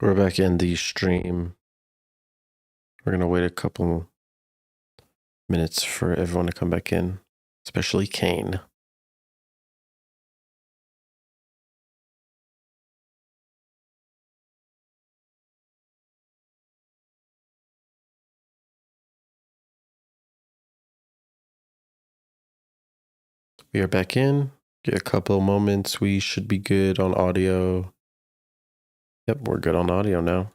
We're back in the stream. We're going to wait a couple minutes for everyone to come back in, especially Kane. We are back in. Get a couple moments. We should be good on audio. Yep, we're good on audio now.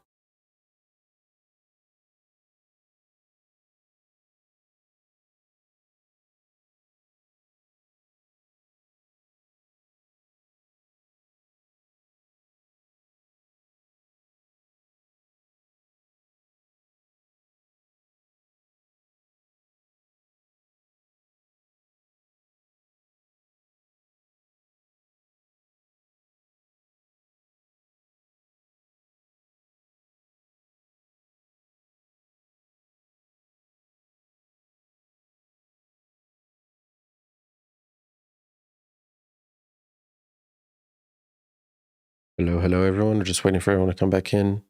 Hello, everyone. We're just waiting for everyone to come back in.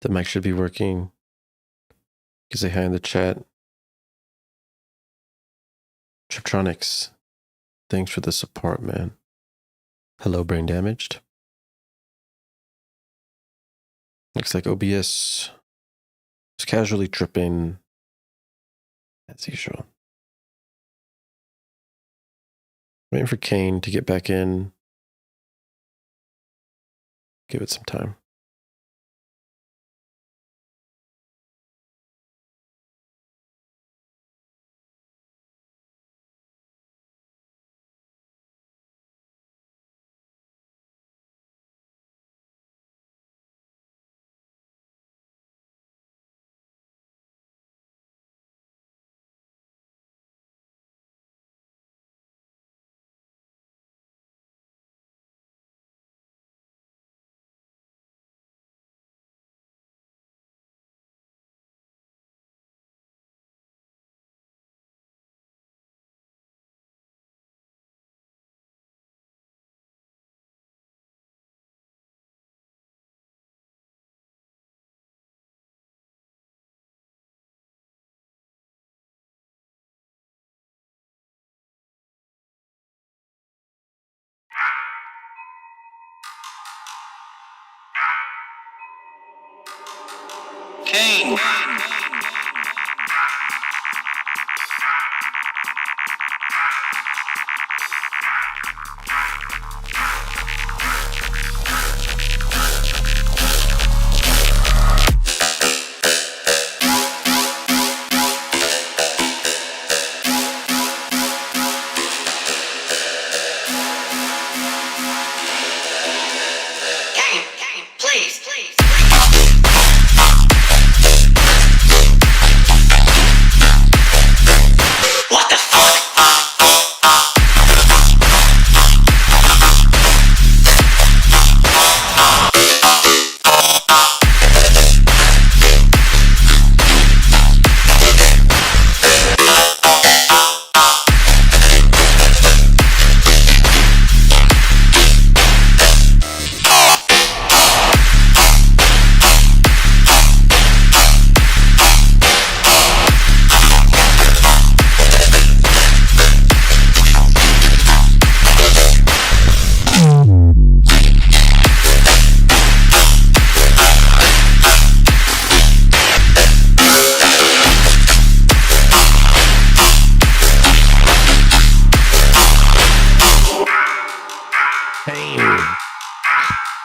The mic should be working. You can say hi in the chat. Triptronics, thanks for the support, man. Hello, Brain Damaged. Looks like OBS is casually tripping as usual. Waiting for Kane to get back in. Give it some time. Kane.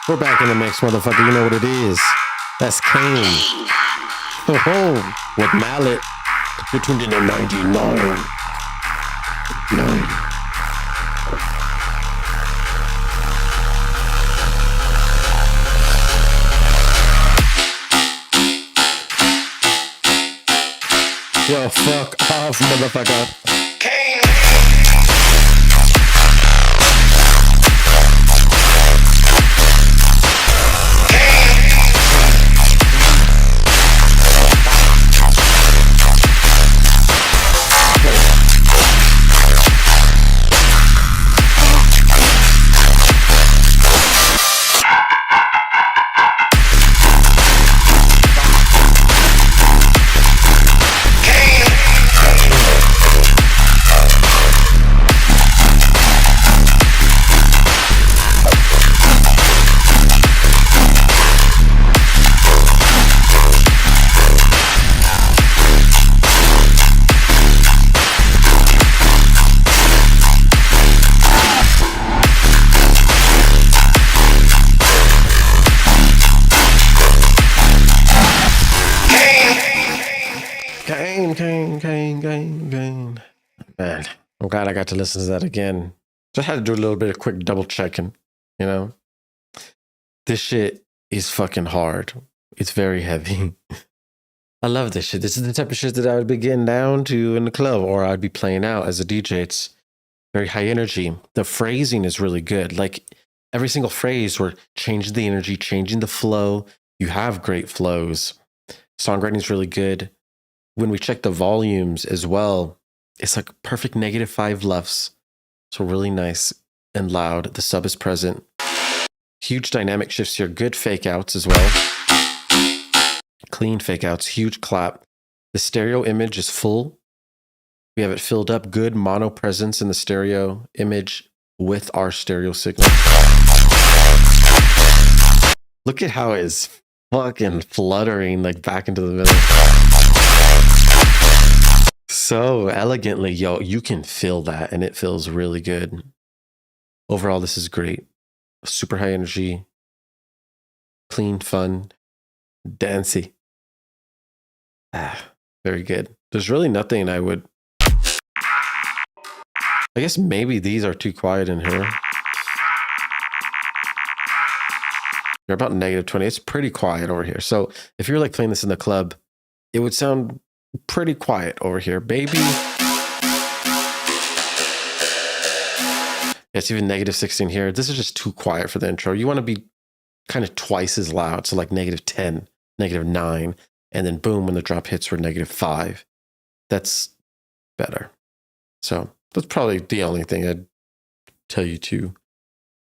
We're back in the mix, motherfucker. You know what it is. That's Kane. Oh, with Mallet. You're tuned in at 99. 9. Well, fuck off, motherfucker. Kane. Man, I'm glad I got to listen to that again. Just had to do a little bit of quick double checking, you know? This shit is fucking hard. It's very heavy. I love this shit. This is the type of shit that I would be getting down to in the club, or I'd be playing out as a DJ. It's very high energy. The phrasing is really good. Like every single phrase, we're changing the energy, changing the flow. You have great flows. Songwriting is really good. When we check the volumes as well, it's like perfect -5 LUFS. So really nice and loud. The sub is present. Huge dynamic shifts here. Good fake outs as well. Clean fake outs. Huge clap. The stereo image is full. We have it filled up. Good mono presence in the stereo image with our stereo signal. Look at how it's fucking fluttering like back into the middle. So elegantly, yo, you can feel that and it feels really good. Overall, this is great. Super high energy, clean, fun, dancey. Very good. There's really nothing I would... I guess maybe these are too quiet in here. They're about -20. It's pretty quiet over here. So if you're like playing this in the club, it would sound pretty quiet over here, baby. It's even -16 here. This is just too quiet for the intro. You want to be kind of twice as loud. So like -10, -9. And then boom, when the drop hits, we're -5. That's better. So that's probably the only thing I'd tell you to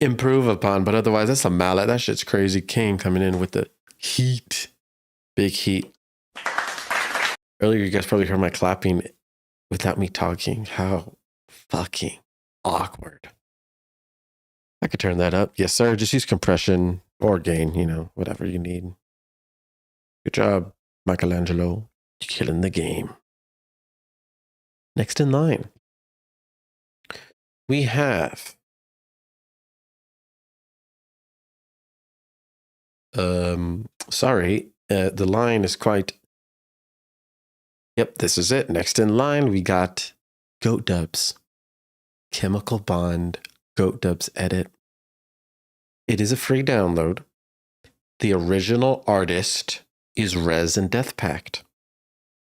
improve upon. But otherwise, that's a mallet. That shit's crazy. Kane coming in with the heat. Big heat. Earlier, you guys probably heard my clapping without me talking. How fucking awkward. I could turn that up. Yes, sir. Just use compression or gain, you know, whatever you need. Good job, Michelangelo. You're killing the game. Next in line, we have the line is quite... Yep, this is it. Next in line, we got Goat Dubs. Chemical Bond Goat Dubs edit. It is a free download. The original artist is Rez and Death Pact.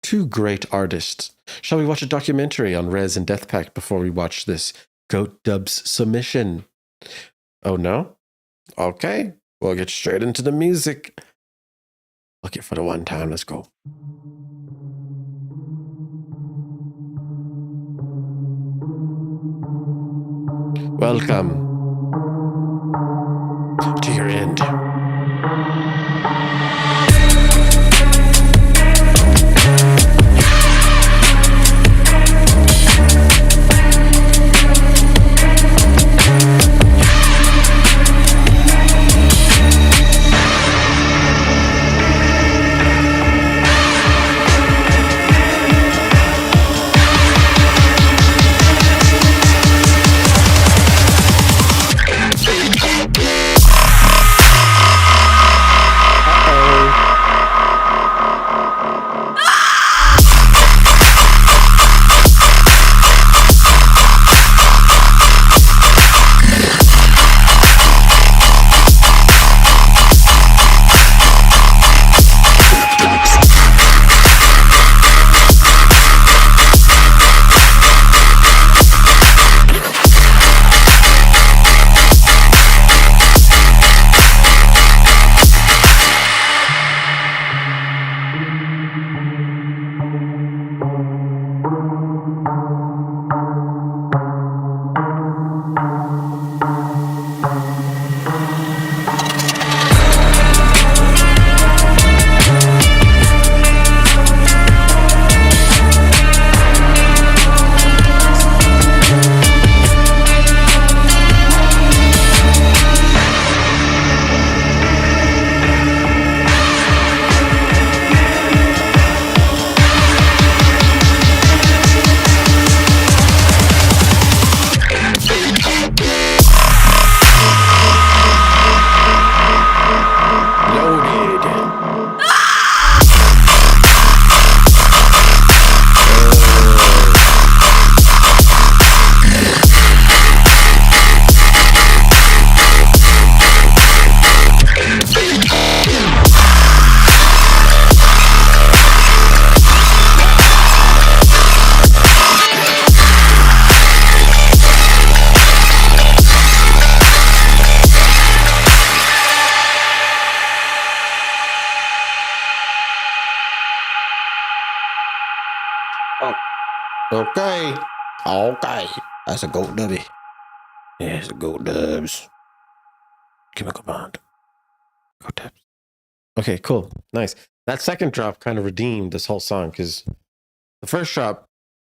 Two great artists. Shall we watch a documentary on Rez and Death Pact before we watch this Goat Dubs submission? Oh no? Okay, we'll get straight into the music. Look it for the one time. Let's go. Welcome to your end. Okay. Okay. That's a goat dubby. Yeah, it's a goat dubs. Chemical bond. Goat dubs. Okay, cool. Nice. That second drop kind of redeemed this whole song because the first drop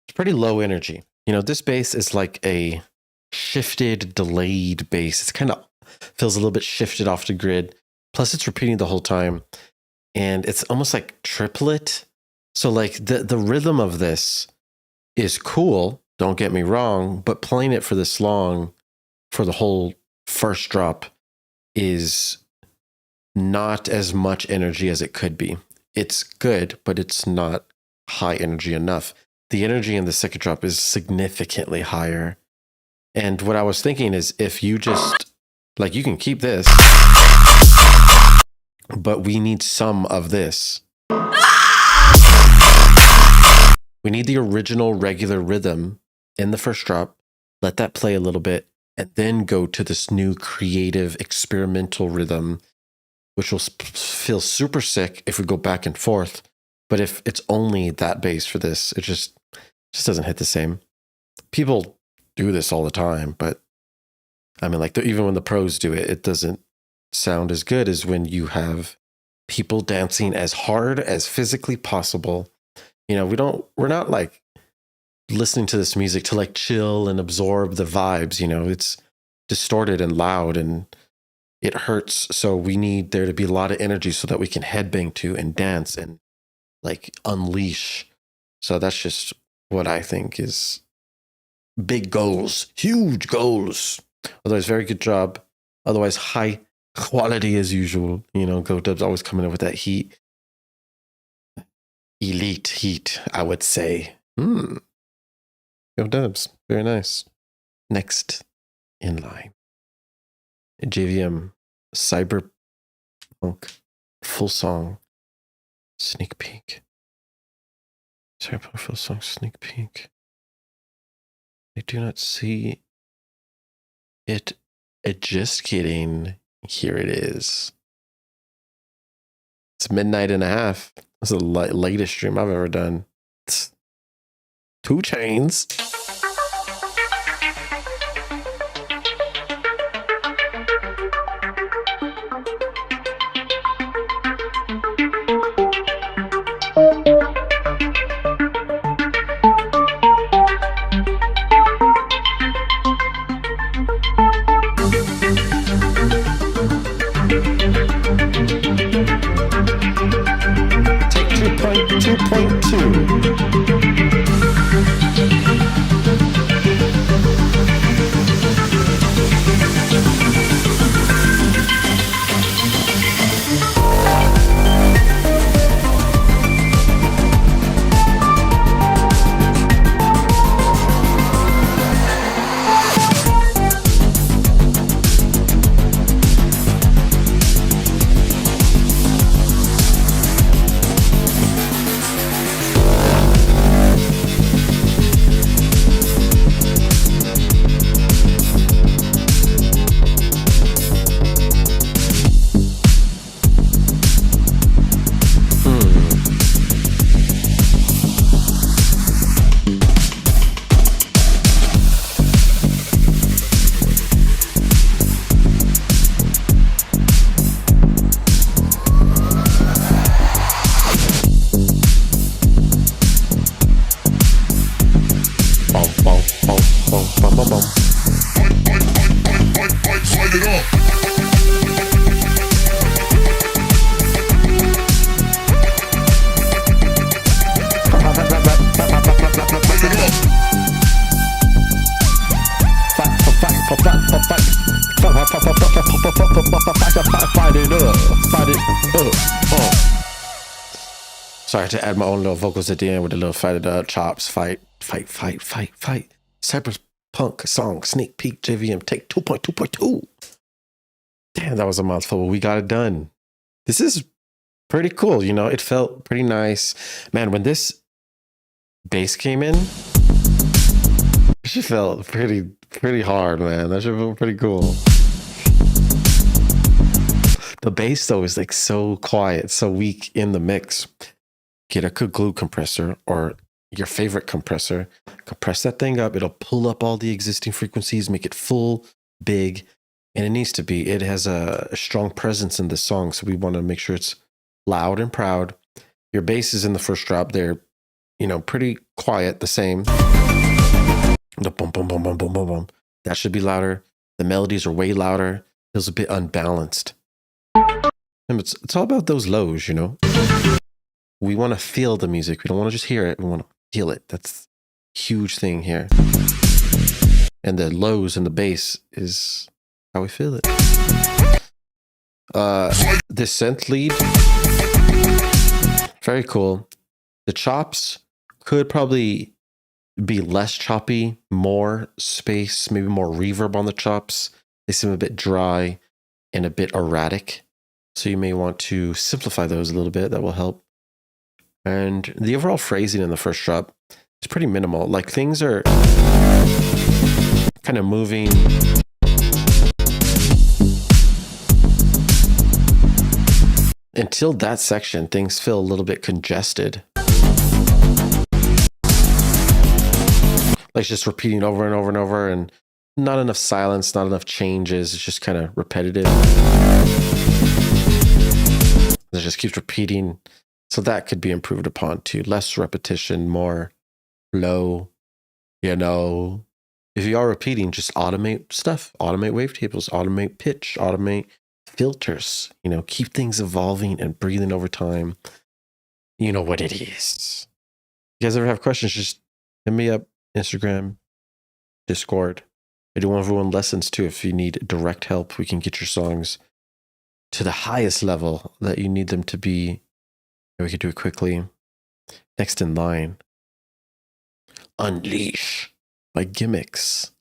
is pretty low energy. You know, this bass is like a shifted, delayed bass. It's kind of feels a little bit shifted off the grid. Plus, it's repeating the whole time. And it's almost like triplet. So like the rhythm of this is cool, don't get me wrong, but playing it for this long for the whole first drop is not as much energy as it could be. It's good, but it's not high energy enough. The energy in the second drop is significantly higher. And what I was thinking is if you just, like, you can keep this, but we need some of this. We need the original regular rhythm in the first drop, let that play a little bit, and then go to this new creative experimental rhythm, which will feel super sick if we go back and forth. But if it's only that bass for this, it just doesn't hit the same. People do this all the time, but I mean, like, even when the pros do it, it doesn't sound as good as when you have people dancing as hard as physically possible. You know, we're not like listening to this music to like chill and absorb the vibes. You know, it's distorted and loud and it hurts. So we need there to be a lot of energy so that we can headbang to and dance and like unleash. So that's just what I think is big goals, huge goals. Otherwise, very good job. Otherwise, high quality as usual. You know, Go Dub's always coming up with that heat. Elite heat, I would say. Go Dubs. Very nice. Next in line. JVM Cyberpunk full song sneak peek. Cyberpunk full song sneak peek. I do not see it. Just kidding. Here it is. It's midnight and a half. It's the latest stream I've ever done. It's 2 Chainz. Take 2.2. Sorry to add my own little vocals at the end with the little fight it up chops. Fight. Cyberpunk song sneak peek JVM take 2.2.2. Damn, that was a mouthful. We got it done. This is pretty cool. You know, it felt pretty nice. Man, when this bass came in, she felt pretty hard, man. That should feel pretty cool. The bass though is like so quiet, so weak in the mix. Get a good glue compressor or your favorite compressor, compress that thing up. It'll pull up all the existing frequencies, make it full, big, and it needs to be. It has a strong presence in this song, so we want to make sure it's loud and proud. Your bass is in the first drop. They're, pretty quiet, the same. The boom, boom, boom, boom, boom, boom, boom. That should be louder. The melodies are way louder. Feels a bit unbalanced. And it's all about those lows, We want to feel the music. We don't want to just hear it. We want to feel it. That's a huge thing here. And the lows and the bass is how we feel it. This synth lead, very cool. The chops could probably be less choppy, more space, maybe more reverb on the chops. They seem a bit dry and a bit erratic. So you may want to simplify those a little bit. That will help. And the overall phrasing in the first drop is pretty minimal. Like things are kind of moving. Until that section, things feel a little bit congested. Like it's just repeating over and over and over, and not enough silence, not enough changes. It's just kind of repetitive. It just keeps repeating. So that could be improved upon too. Less repetition, more flow. If you are repeating, just automate stuff. Automate wavetables, automate pitch, automate filters. Keep things evolving and breathing over time. You know what it is. You guys ever have questions, just hit me up. Instagram, Discord. I do one-on-one lessons too. If you need direct help, we can get your songs to the highest level that you need them to be. We can do it quickly. Next in line, Unleash by Gimmicks.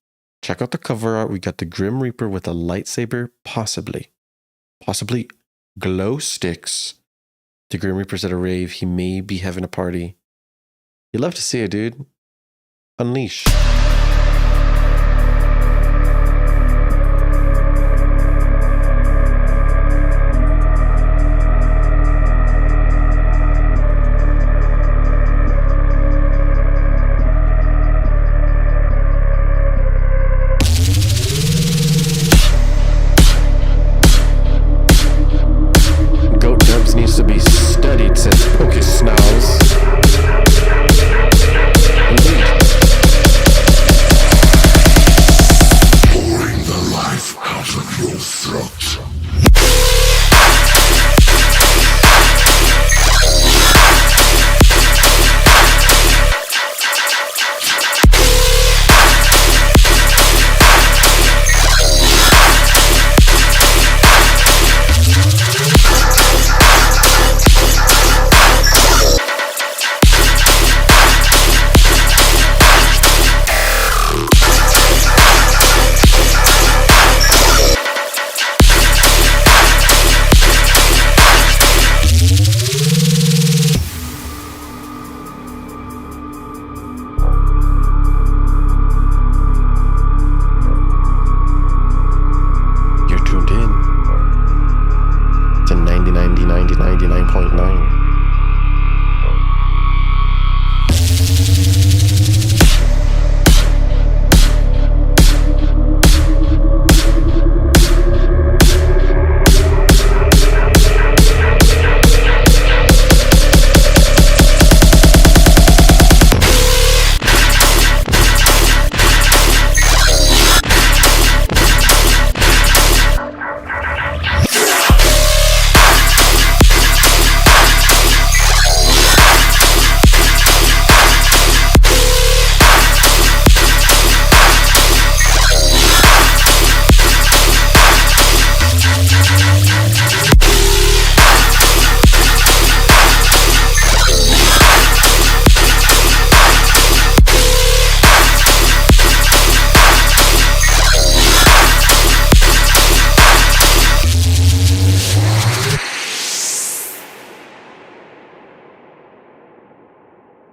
Check out the cover art. We got the Grim Reaper with a lightsaber, possibly glow sticks. The Grim Reaper's at a rave. He may be having a party. You'd love to see it, dude. Unleash. Goat Dubs needs to be studied, says Pocus Snows.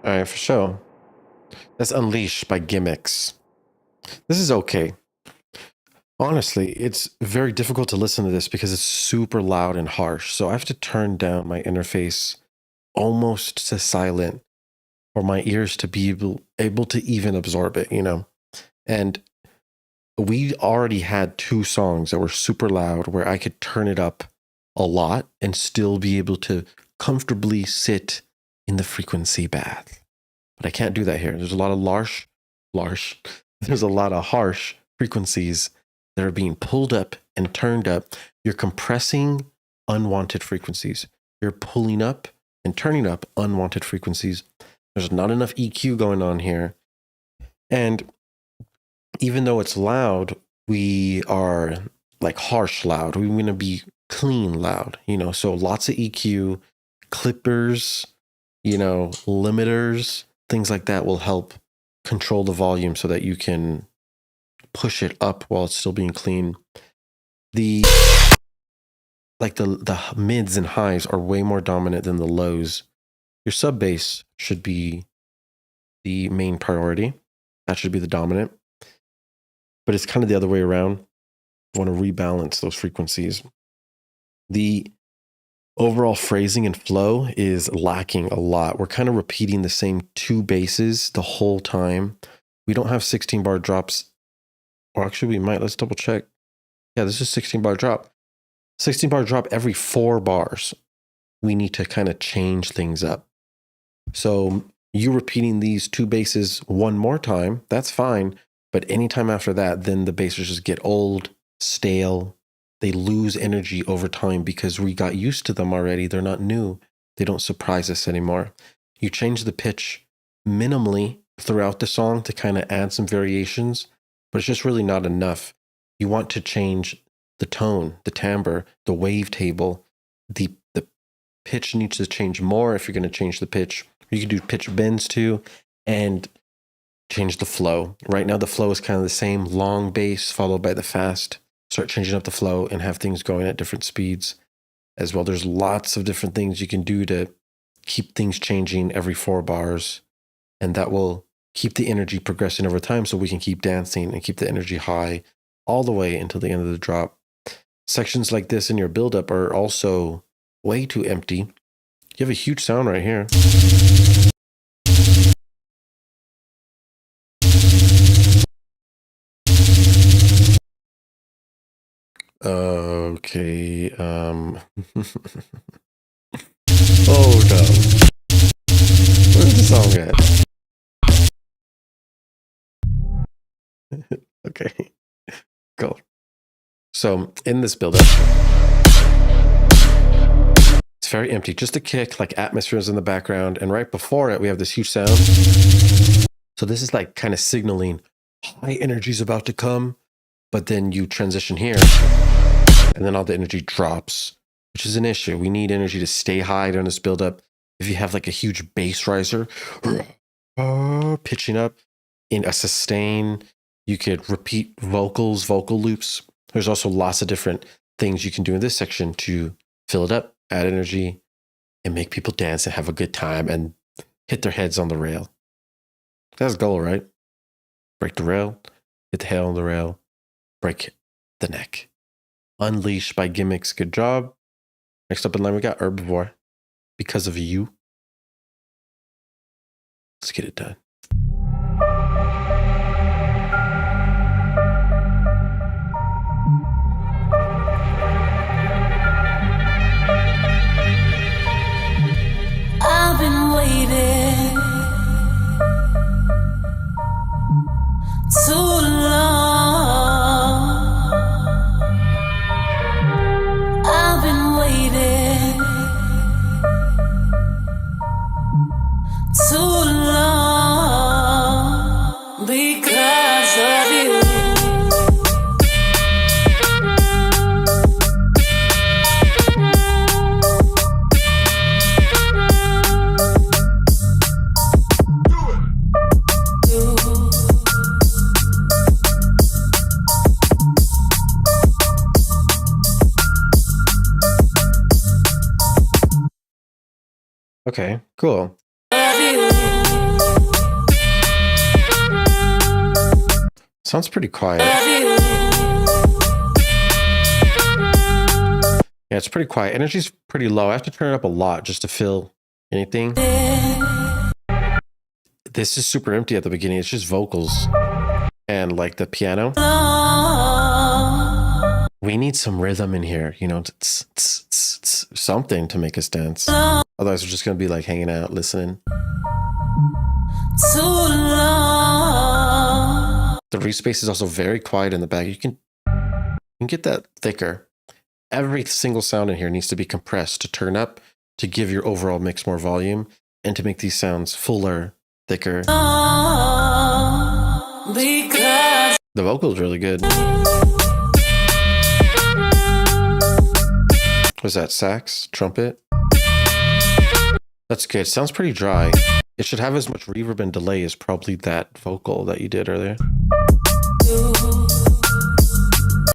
All right, for sure. That's Unleashed by Gimmicks. This is okay. Honestly, it's very difficult to listen to this because it's super loud and harsh. So I have to turn down my interface almost to silent for my ears to be able to even absorb it, you know? And we already had 2 songs that were super loud where I could turn it up a lot and still be able to comfortably sit in the frequency bath. But I can't do that here. There's a lot of there's a lot of harsh frequencies that are being pulled up and turned up. You're compressing unwanted frequencies. You're pulling up and turning up unwanted frequencies. There's not enough EQ going on here. And even though it's loud, we are like harsh loud. We want to be clean loud, you know, so lots of EQ, clippers, you know, limiters, things like that will help control the volume so that you can push it up while it's still being clean. The mids and highs are way more dominant than the lows. Your sub bass should be the main priority. That should be the dominant. But it's kind of the other way around. You want to rebalance those frequencies. The overall phrasing and flow is lacking a lot. We're kind of repeating the same 2 basses the whole time. We don't have 16 bar drops. Or actually we might. Let's double check. Yeah, this is 16 bar drop. 16 bar drop every 4 bars. We need to kind of change things up. So you repeating these 2 basses one more time, that's fine. But anytime after that, then the basses just get old, stale. They lose energy over time because we got used to them already. They're not new. They don't surprise us anymore. You change the pitch minimally throughout the song to kind of add some variations, but it's just really not enough. You want to change the tone, the timbre, the wavetable. The pitch needs to change more if you're going to change the pitch. You can do pitch bends too, and change the flow. Right now, the flow is kind of the same, long bass followed by the fast. Start changing up the flow and have things going at different speeds as well. There's lots of different things you can do to keep things changing every 4 bars, and that will keep the energy progressing over time so we can keep dancing and keep the energy high all the way until the end of the drop. Sections like this in your buildup are also way too empty. You have a huge sound right here. Okay, oh no. Where's the song at? Okay, go. So in this build-up, it's very empty, just a kick, like atmospheres in the background, and right before it, we have this huge sound. So this is like kind of signaling high energy is about to come, but then you transition here, and then all the energy drops, which is an issue. We need energy to stay high during this build-up. If you have like a huge bass riser, pitching up in a sustain, you could repeat vocals, vocal loops. There's also lots of different things you can do in this section to fill it up, add energy, and make people dance and have a good time and hit their heads on the rail. That's the goal, right? Break the rail, hit the head on the rail, break the neck. Unleashed by Gimmicks. Good job. Next up in line, we got Herbivore. Because of You. Let's get it done. I've been waiting too long. I've been waiting too long because of you. Okay, cool. Sounds pretty quiet. Yeah, it's pretty quiet. Energy's pretty low. I have to turn it up a lot just to feel anything. this is super empty at the beginning. It's just vocals and like the piano. We need some rhythm in here, you know, something to make us dance. Otherwise, we're just going to be like hanging out, listening. Too long. The reverb space is also very quiet in the back. You can get that thicker. Every single sound in here needs to be compressed to turn up, to give your overall mix more volume, and to make these sounds fuller, thicker. Because The vocal's really good. Was that sax? Trumpet? That's good. Sounds pretty dry. It should have as much reverb and delay as probably that vocal that you did earlier.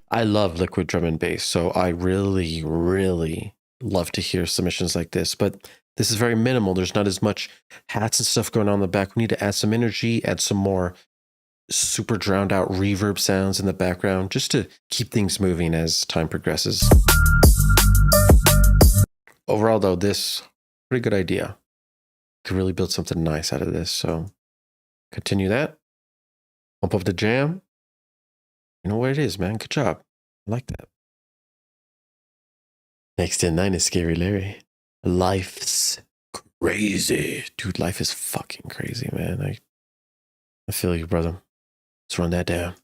I love liquid drum and bass, so I really, really love to hear submissions like this, but this is very minimal. There's not as much hats and stuff going on in the back. We need to add some energy, add some more super drowned out reverb sounds in the background, just to keep things moving as time progresses. Overall, though, this pretty good idea. Could really build something nice out of this. So continue that. Pump up the jam. You know what it is, man. Good job. I like that. Next in line is Scary Larry. Life's crazy. Dude, life is fucking crazy, man. I feel you, brother. Let's run that down.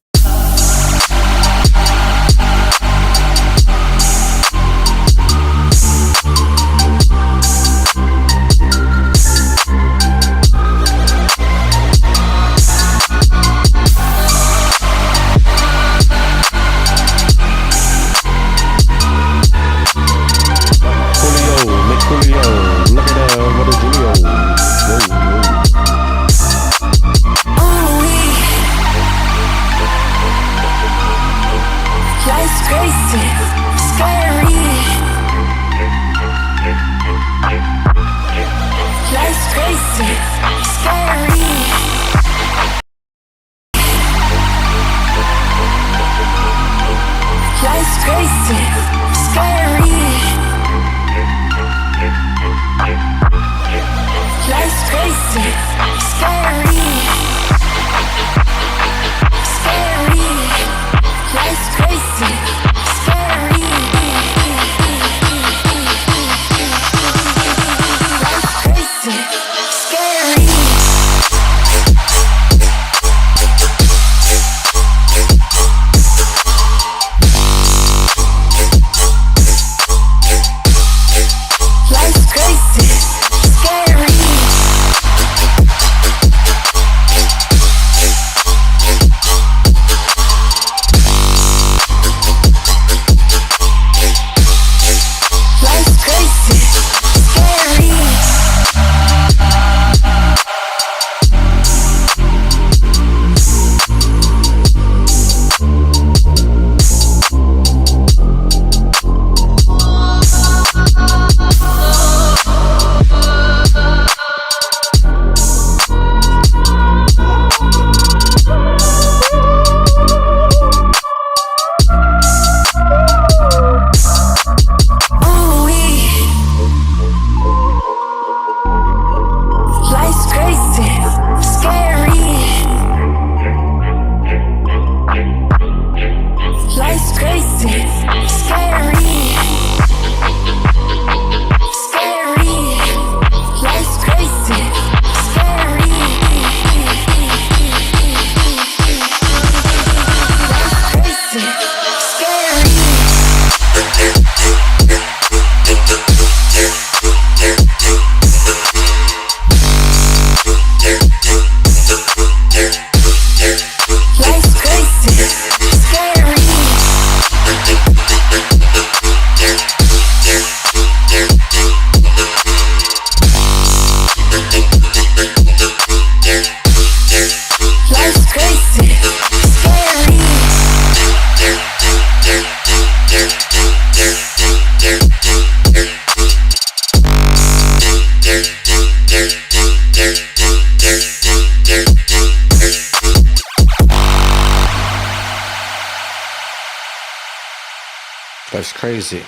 Life's Crazy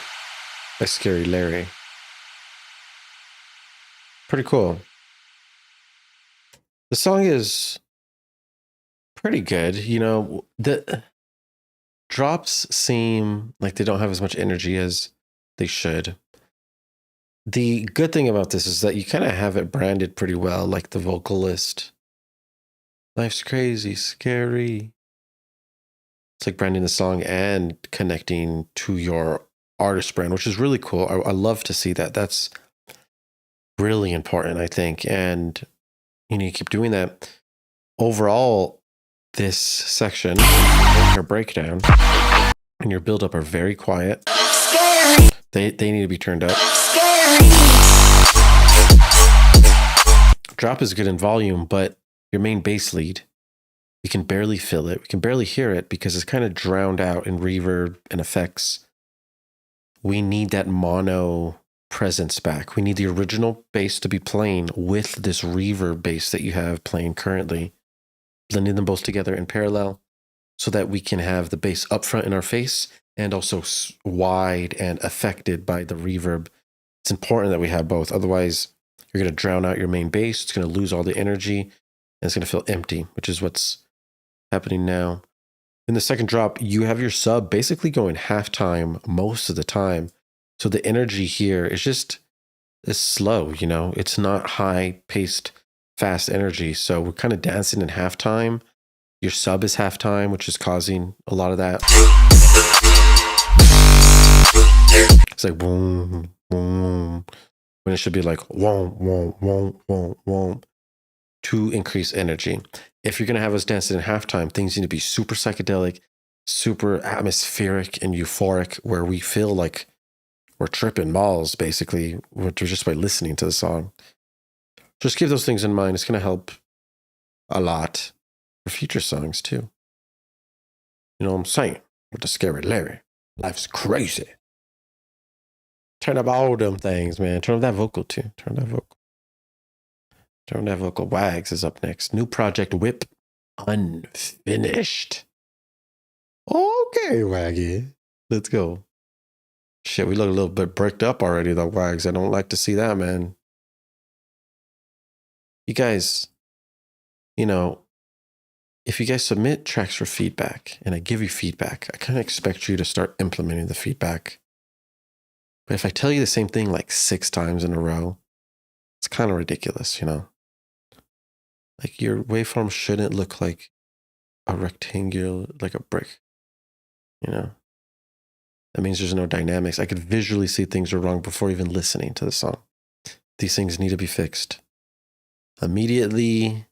by Scary Larry. Pretty cool. The song is pretty good. You know, the drops seem like they don't have as much energy as they should. The good thing about this is that you kind of have it branded pretty well, like the vocalist. Life's crazy, scary. It's like branding the song and connecting to your artist brand, which is really cool. I love to see that. That's really important, I think. And you keep doing that. Overall, this section, your breakdown and your build-up are very quiet. They need to be turned up. Drop is good in volume, but your main bass lead, we can barely feel it. We can barely hear it because it's kind of drowned out in reverb and effects. We need that mono presence back. We need the original bass to be playing with this reverb bass that you have playing currently, blending them both together in parallel so that we can have the bass up front in our face and also wide and affected by the reverb. It's important that we have both. Otherwise, you're going to drown out your main bass. It's going to lose all the energy and it's going to feel empty, which is what's happening now. In the second drop, you have your sub basically going halftime most of the time. So the energy here is slow, you know, it's not high paced, fast energy. So we're kind of dancing in halftime. Your sub is halftime, which is causing a lot of that. It's like boom, boom, when it should be like whoom, whoom, whoom, whoom, whoom, to increase energy. If you're going to have us dancing in halftime, things need to be super psychedelic, super atmospheric and euphoric, where we feel like we're tripping balls, basically, just by listening to the song. Just keep those things in mind. It's going to help a lot for future songs, too. You know what I'm saying? With the Scary Larry. Life's crazy. Turn up all them things, man. Turn up that vocal, too. Turn that vocal. Wags is up next. New project, WIP, unfinished. Okay, Waggy. Let's go. Shit, we look a little bit bricked up already, though, Wags. I don't like to see that, man. You guys, you know, if you guys submit tracks for feedback and I give you feedback, I kind of expect you to start implementing the feedback. But if I tell you the same thing like 6 times in a row, it's kind of ridiculous, you know? Like your waveform shouldn't look like a rectangular, like a brick, you know? That means there's no dynamics. I could visually see things are wrong before even listening to the song. These things need to be fixed immediately.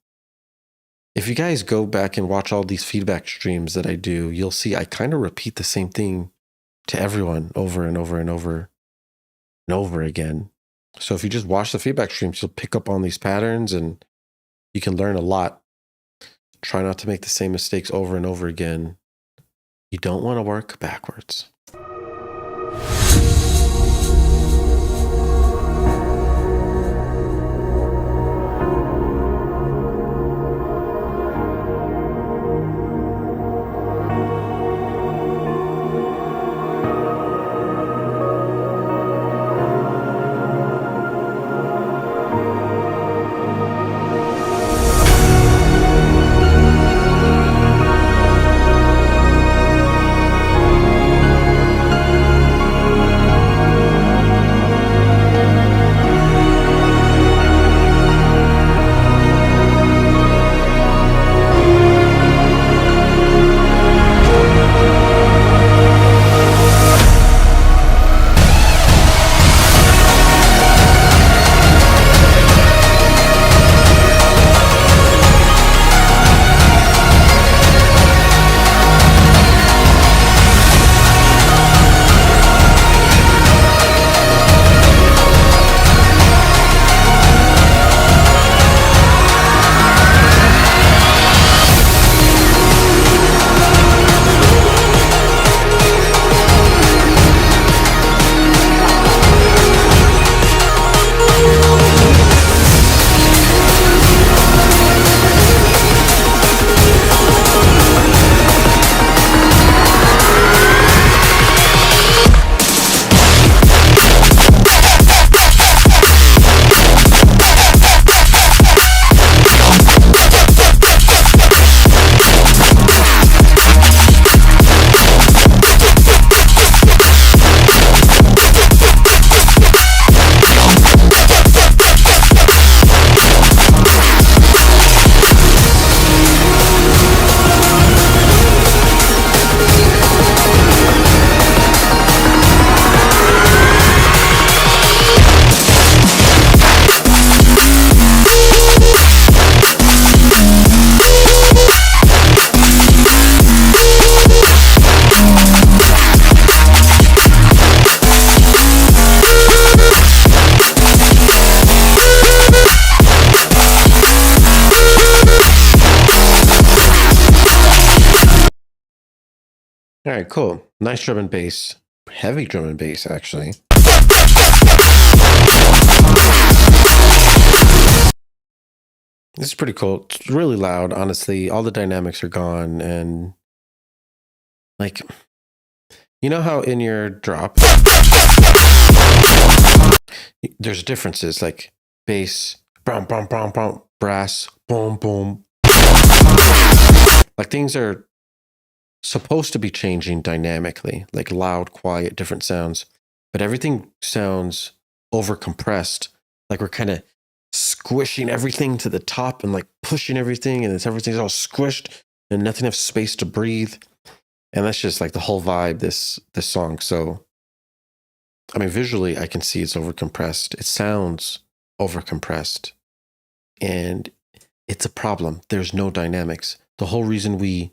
If you guys go back and watch all these feedback streams that I do, you'll see I kind of repeat the same thing to everyone over and over and over and over again. So if you just watch the feedback streams, you'll pick up on these patterns and you can learn a lot. Try not to make the same mistakes over and over again. You don't want to work backwards. All right, cool. Nice drum and bass. Heavy drum and bass, actually. This is pretty cool. It's really loud, honestly. All the dynamics are gone. And like, you know how in your drop, there's differences like bass, brum, brum, brum, brum, brass, boom, boom. Like things are supposed to be changing dynamically, like loud, quiet, different sounds, but everything sounds over compressed. Like we're kind of squishing everything to the top and like pushing everything, and everything's all squished and nothing has space to breathe. And that's just like the whole vibe, this song. So, I mean, visually, I can see it's over compressed. It sounds over compressed, and it's a problem. There's no dynamics. The whole reason we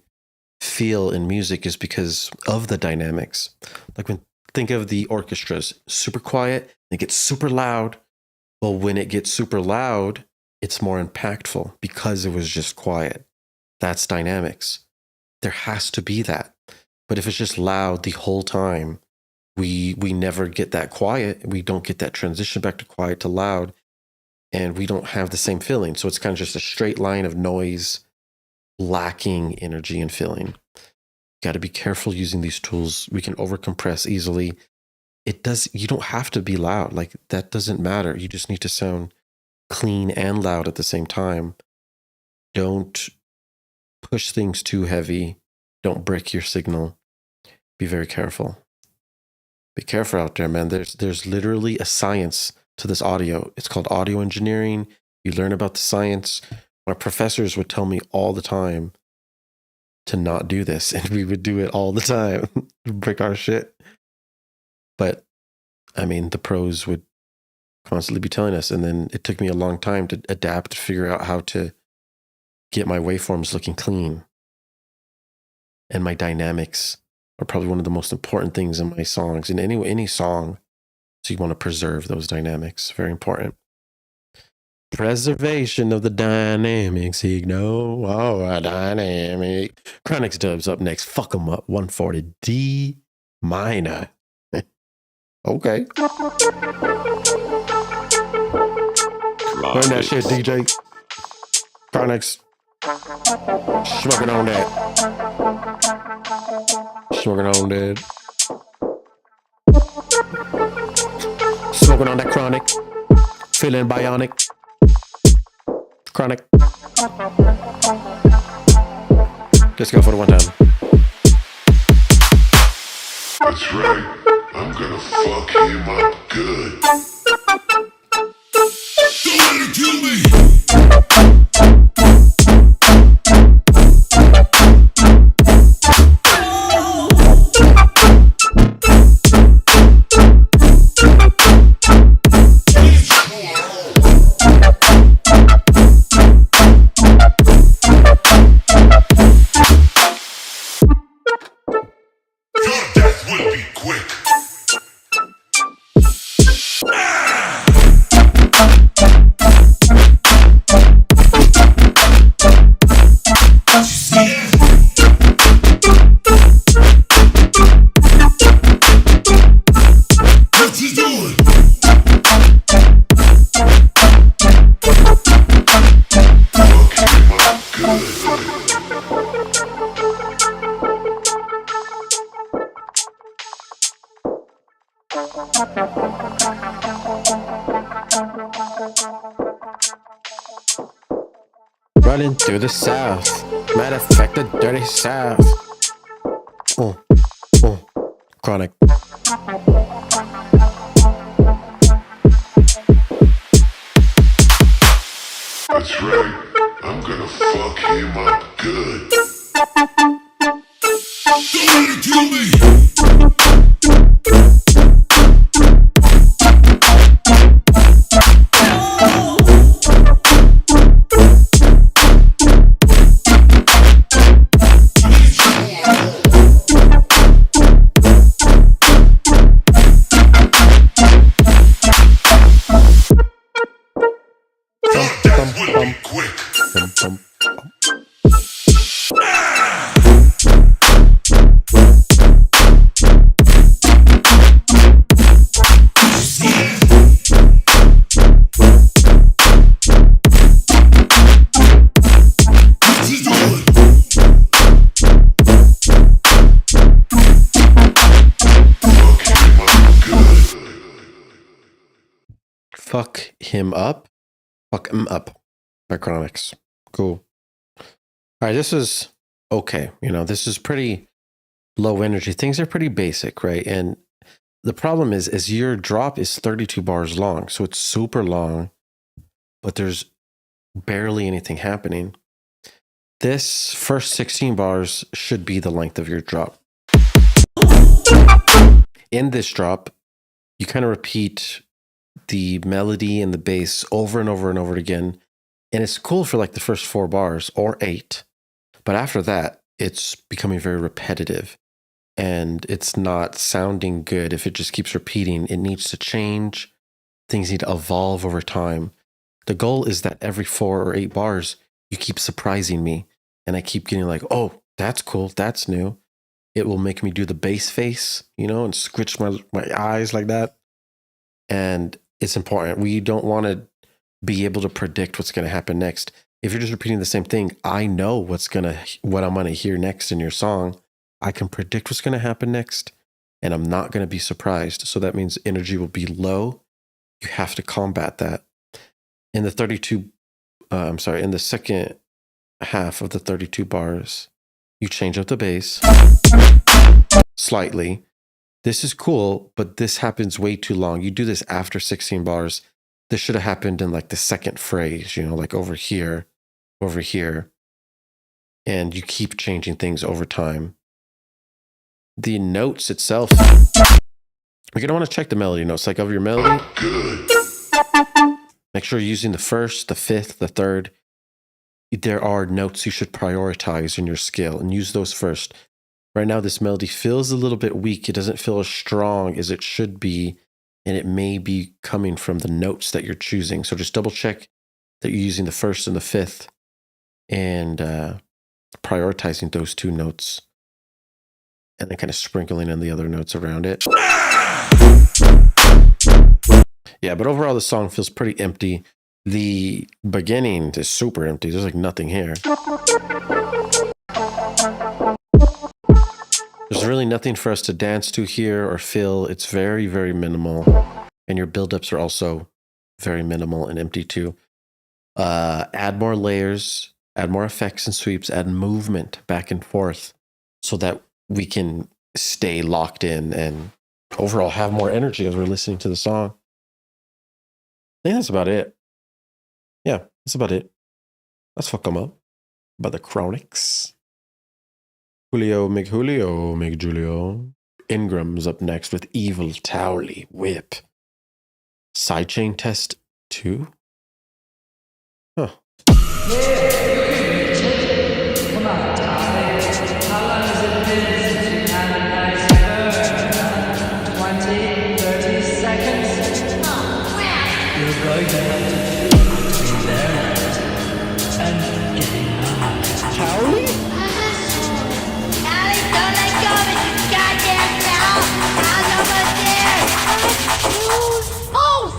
feel in music is because of the dynamics. Like think of the orchestras, super quiet, it gets super loud. Well, when it gets super loud, it's more impactful because it was just quiet. That's dynamics. There has to be that. But if it's just loud the whole time, we never get that quiet. We don't get that transition back to quiet to loud, and we don't have the same feeling. So it's kind of just a straight line of noise, lacking energy and feeling. Got to be careful using these tools. We can overcompress easily. You don't have to be loud. Like that doesn't matter. You just need to sound clean and loud at the same time. Don't push things too heavy. Don't break your signal. Be very careful. Be careful out there, man. There's literally a science to this audio. It's called audio engineering. You learn about the science. My professors would tell me all the time to not do this, and we would do it all the time. Break our shit. But I mean, the pros would constantly be telling us, and then it took me a long time to adapt, to figure out how to get my waveforms looking clean. And my dynamics are probably one of the most important things in my songs, in any song. So you want to preserve those dynamics. Very important. Preservation of the dynamics, signal. Oh, dynamic. Chronic's Dubs up next. Fuck 'em up. 140 D minor. Okay. Run that shit, DJ. Chronic's. Smoking on that. Smoking on that. Smoking on that chronic. Feeling bionic. Chronic. Let's go for the one time. That's right. I'm gonna fuck him up good. Don't let it kill me. Running through the South. Matter of fact, the dirty South. Chronic. That's right. I'm gonna fuck him up good. Don't let it kill me. Fuck Him Up. Fuck Him Up by Chronics. Cool. All right, this is okay. You know, this is pretty low energy. Things are pretty basic, right? And the problem is your drop is 32 bars long. So it's super long, but there's barely anything happening. This first 16 bars should be the length of your drop. In this drop, you kind of repeat the melody and the bass over and over and over again. And it's cool for like the first 4 bars or 8. But after that, it's becoming very repetitive. And it's not sounding good if it just keeps repeating. It needs to change. Things need to evolve over time. The goal is that every 4 or 8 bars, you keep surprising me. And I keep getting like, oh, that's cool. That's new. It will make me do the bass face, you know, and squinch my eyes like that. And it's important. We don't want to be able to predict what's going to happen next. If you're just repeating the same thing, I know what I'm going to hear next in your song. I can predict what's going to happen next, and I'm not going to be surprised. So that means energy will be low. You have to combat that. In the in the second half of the 32 bars, you change up the bass slightly. This is cool, but this happens way too long. You do this after 16 bars. This should have happened in like the second phrase, you know, like over here. And you keep changing things over time. The notes itself, you're going to want to check the melody notes, like of your melody. Make sure you're using the first, the fifth, the third. There are notes you should prioritize in your scale and use those first. Right now, this melody feels a little bit weak. It doesn't feel as strong as it should be, and it may be coming from the notes that you're choosing. So just double check that you're using the first and the fifth and prioritizing those 2 notes and then kind of sprinkling in the other notes around it. Yeah, but overall, the song feels pretty empty. The beginning is super empty. There's like nothing here. There's really nothing for us to dance to here or feel. It's very, very minimal. And your buildups are also very minimal and empty too. Add more layers, add more effects and sweeps, add movement back and forth so that we can stay locked in and overall have more energy as we're listening to the song. I think that's about it. Yeah, that's about it. Let's fuck them up by the Chronics. Julio McJulio. Ingram's up next with Evil Towelie WIP. Sidechain Test 2? Huh. Come on, darling. How long has it been since you've had a nice burn? 20, 30 seconds? You're going to have to be there and getting high. Towelie? Allie, don't let go of it, you goddamn foul! I'm almost there! Oh!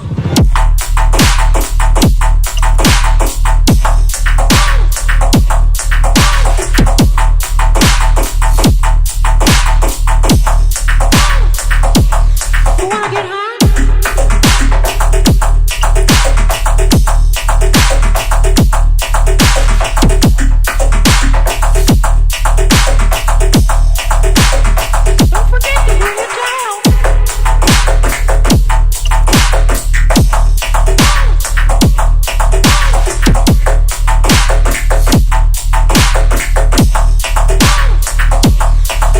You wanna get high? Don't forget to bring your towel.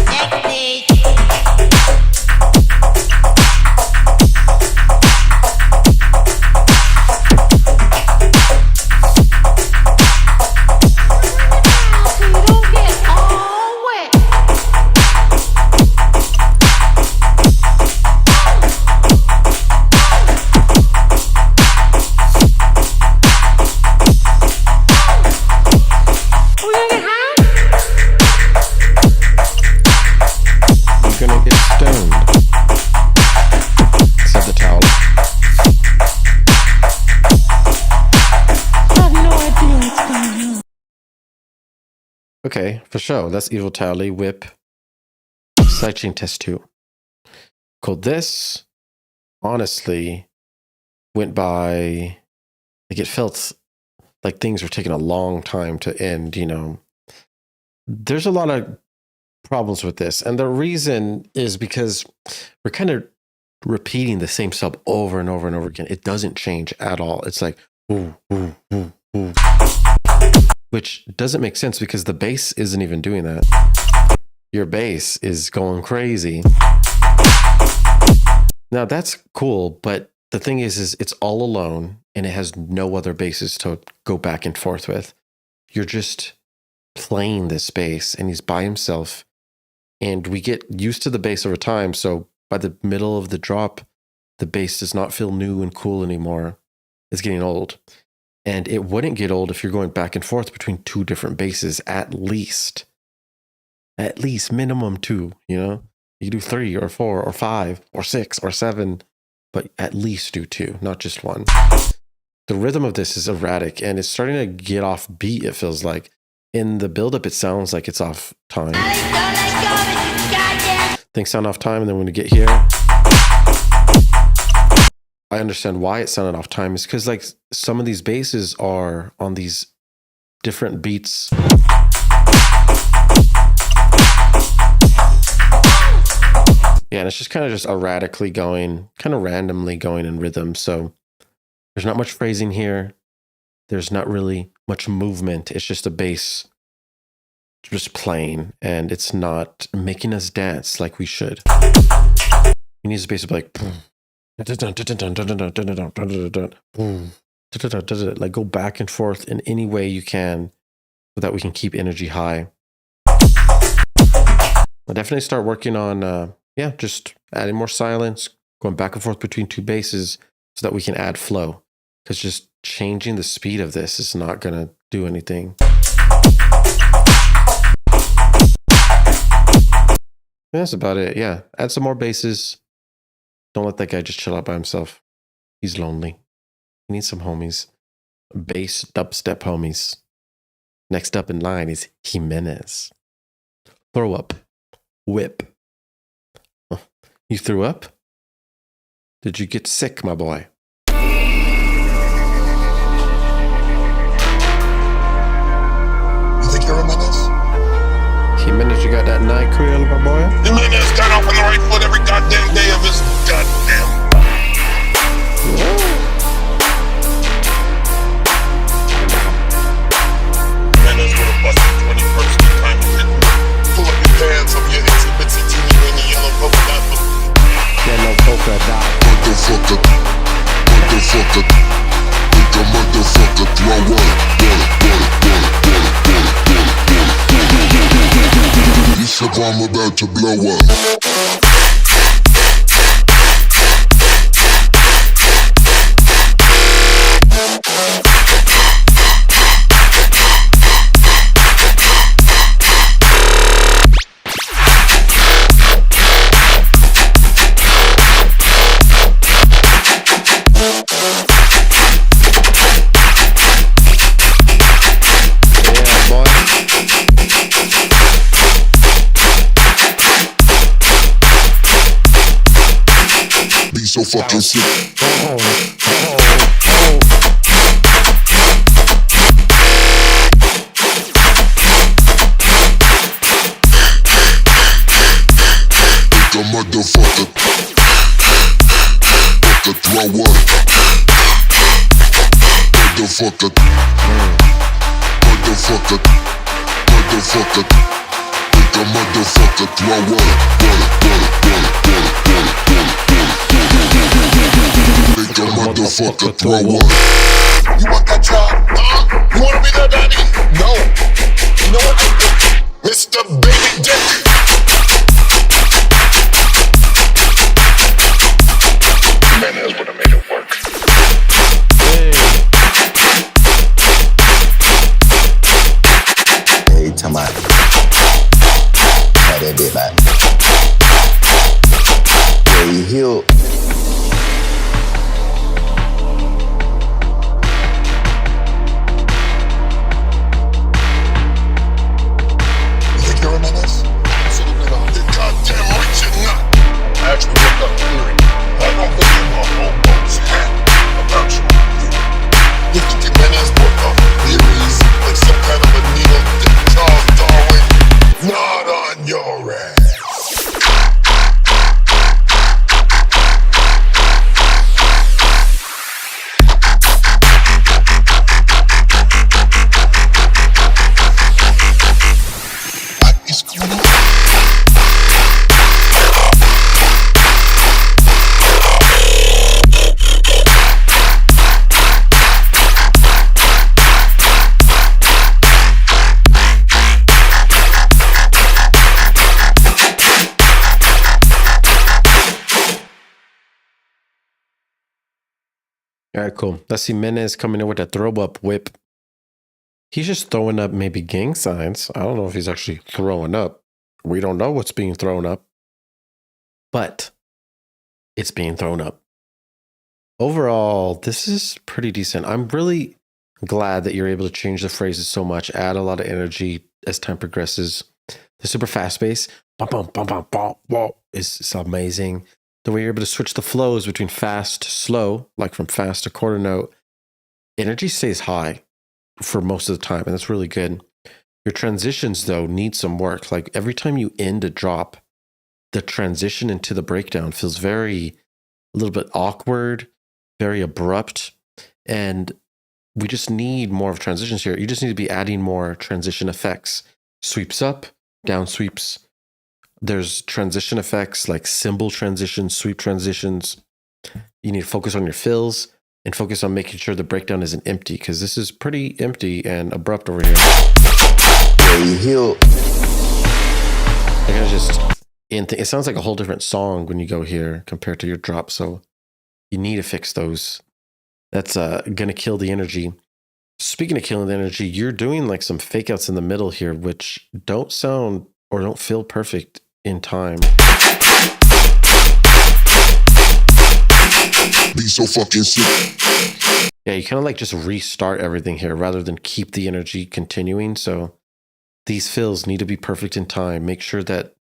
Next, please. So you don't get all wet. Are we gonna get high? You're gonna get stoned, said the towel. I have no idea what's going on. Okay, for sure. That's Evil Towelie WIP. Sidechain Test 2. Cool. This, honestly, went by, like it felt like things were taking a long time to end, you know. There's a lot of problems with this. And the reason is because we're kind of repeating the same sub over and over and over again. It doesn't change at all. It's like, ooh, ooh, ooh, ooh. Which doesn't make sense because the bass isn't even doing that. Your bass is going crazy. Now that's cool, but the thing is it's all alone and it has no other basses to go back and forth with. You're just playing this bass and he's by himself, and we get used to the bass over time. So by the middle of the drop, the bass does not feel new and cool anymore. It's getting old. And it wouldn't get old if you're going back and forth between two different basses, at least minimum two, you know? You do 3 or 4 or 5 or 6 or 7, but at least do 2, not just one. The rhythm of this is erratic and it's starting to get off beat, it feels like. In the buildup, it sounds like it's off time. Things sound off time, and then when we get here, I understand why it sounded off time. Is because like some of these basses are on these different beats. Yeah, and it's just kind of just erratically going, kind of randomly going in rhythm. So there's not much phrasing here. There's not really much movement. It's just a bass just playing, and it's not making us dance like we should. You need this bass to be like go back and forth in any way you can so that we can keep energy high. I'll definitely start working on just adding more silence, going back and forth between two basses so that we can add flow, because just changing the speed of this is not going to do anything. That's about it. Yeah, add some more basses. Don't let that guy just chill out by himself. He's lonely. He needs some homies. Bass dubstep homies. Next up in line is Jimenez. Throw up. WIP. Oh, you threw up? Did you get sick, my boy? You think you're Jimenez? Jimenez, you got that night krill, my boy? Jimenez got off on the right foot every goddamn day of his goddamn. Jimenez would have busted 21st time you hit me. Pull up your pants over your itsy bitsy teeny weeny yellow polka dot. Yellow polka dot. Motherfucker. Motherfucker. Think a motherfucker throw up. You said I'm about to blow up. So fucking sick. Think a motherfucker. Fucker throw up. Motherfucker. Motherfucker. Motherfucker. Think a motherfucker throw up. Make a motherfucker throw up. You want that job? You wanna be that daddy? No. You know what? Mr. Baby Dick. Jimenez would have made it work. Hey, time out. Had that bit back. Yeah, you healed. You think you're Jimenez? All right, cool. Let's see Menez coming in with a throw up whip. He's just throwing up maybe gang signs. I don't know if he's actually throwing up. We don't know what's being thrown up, but it's being thrown up. Overall, this is pretty decent. I'm really glad that you're able to change the phrases so much, add a lot of energy as time progresses. The super fast bass, bum, bum, bum, bum, bum, bum, is amazing. The way you're able to switch the flows between fast to slow, like from fast to quarter note, energy stays high for most of the time, and that's really good. Your transitions, though, need some work. Like every time you end a drop, the transition into the breakdown feels a little bit awkward, very abrupt, and we just need more of transitions here. You just need to be adding more transition effects. Sweeps up, down sweeps. There's transition effects like cymbal transitions, sweep transitions. You need to focus on your fills and focus on making sure the breakdown isn't empty, because this is pretty empty and abrupt over here. It sounds like a whole different song when you go here compared to your drop, so you need to fix those. That's gonna kill the energy. Speaking of killing the energy, you're doing like some fake outs in the middle here, which don't sound or don't feel perfect in time. Be so fucking sick. Yeah, you kind of like just restart everything here rather than keep the energy continuing. So these fills need to be perfect in time. Make sure that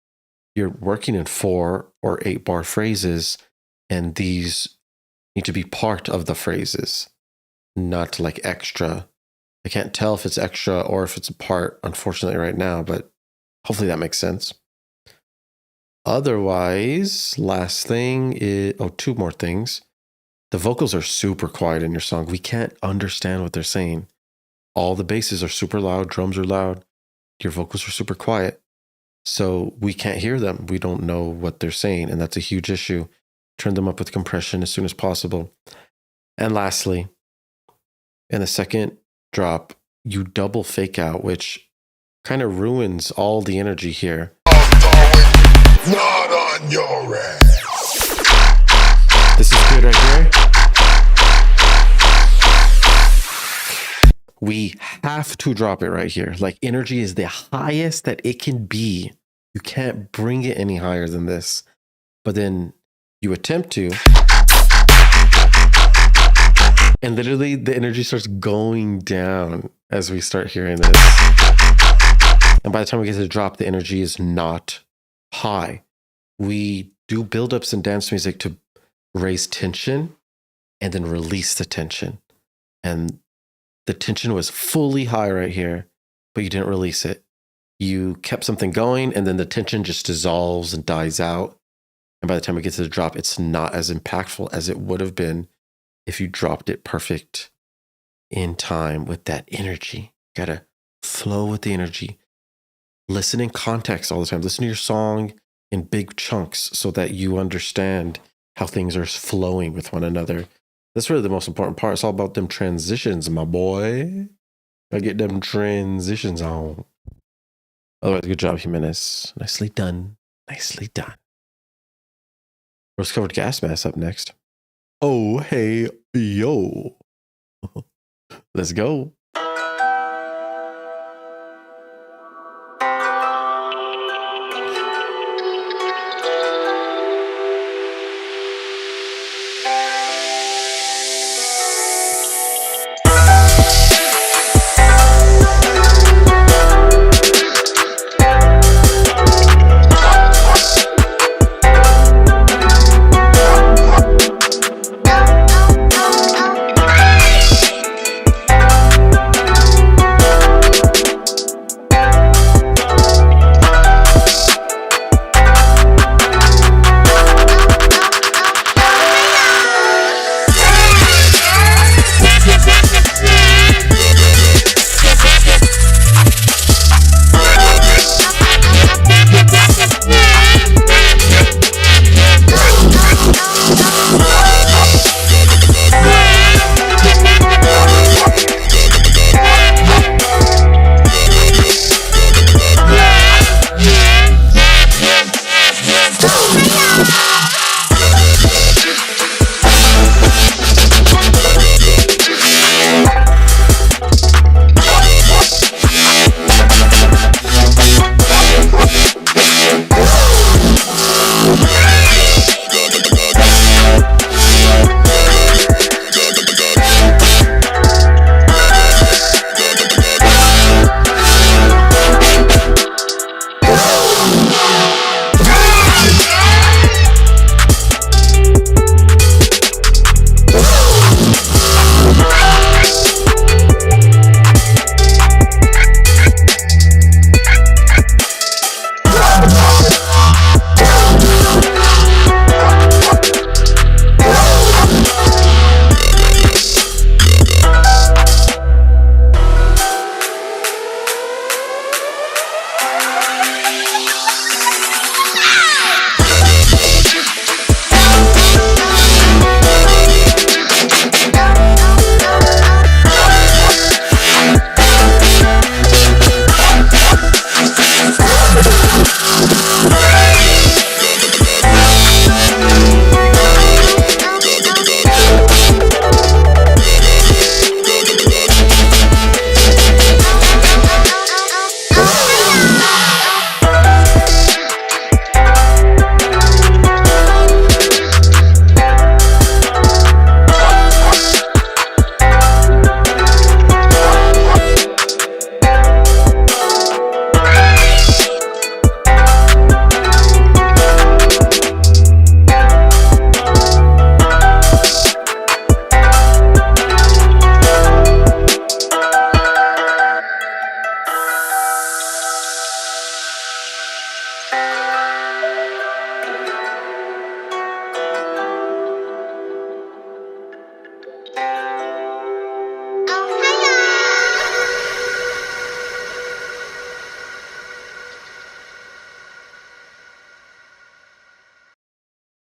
you're working in 4 or 8 bar phrases, and these need to be part of the phrases, not like extra. I can't tell if it's extra or if it's a part, unfortunately, right now, but hopefully that makes sense. Otherwise, last thing is, 2 more things. The vocals are super quiet in your song. We can't understand what they're saying. All the basses are super loud, drums are loud. Your vocals are super quiet. So we can't hear them. We don't know what they're saying, and that's a huge issue. Turn them up with compression as soon as possible. And lastly, in the second drop, you double fake out, which kind of ruins all the energy here. Not on your ass. This is good right here. We have to drop it right here. Like energy is the highest that it can be. You can't bring it any higher than this. But then you attempt to. And literally the energy starts going down as we start hearing this. And by the time we get to the drop, the energy is not high. We do buildups in dance music to raise tension and then release the tension. And the tension was fully high right here, but you didn't release it. You kept something going, and then the tension just dissolves and dies out. And by the time we get to the drop, it's not as impactful as it would have been if you dropped it perfect in time with that energy. You gotta flow with the energy. Listen in context all the time. Listen to your song in big chunks so that you understand how things are flowing with one another. That's really the most important part. It's all about them transitions, my boy. I get them transitions on. Otherwise, good job, Jimenez. Nicely done. Nicely done. Rose covered gas mask up next. Oh, hey, yo. Let's go.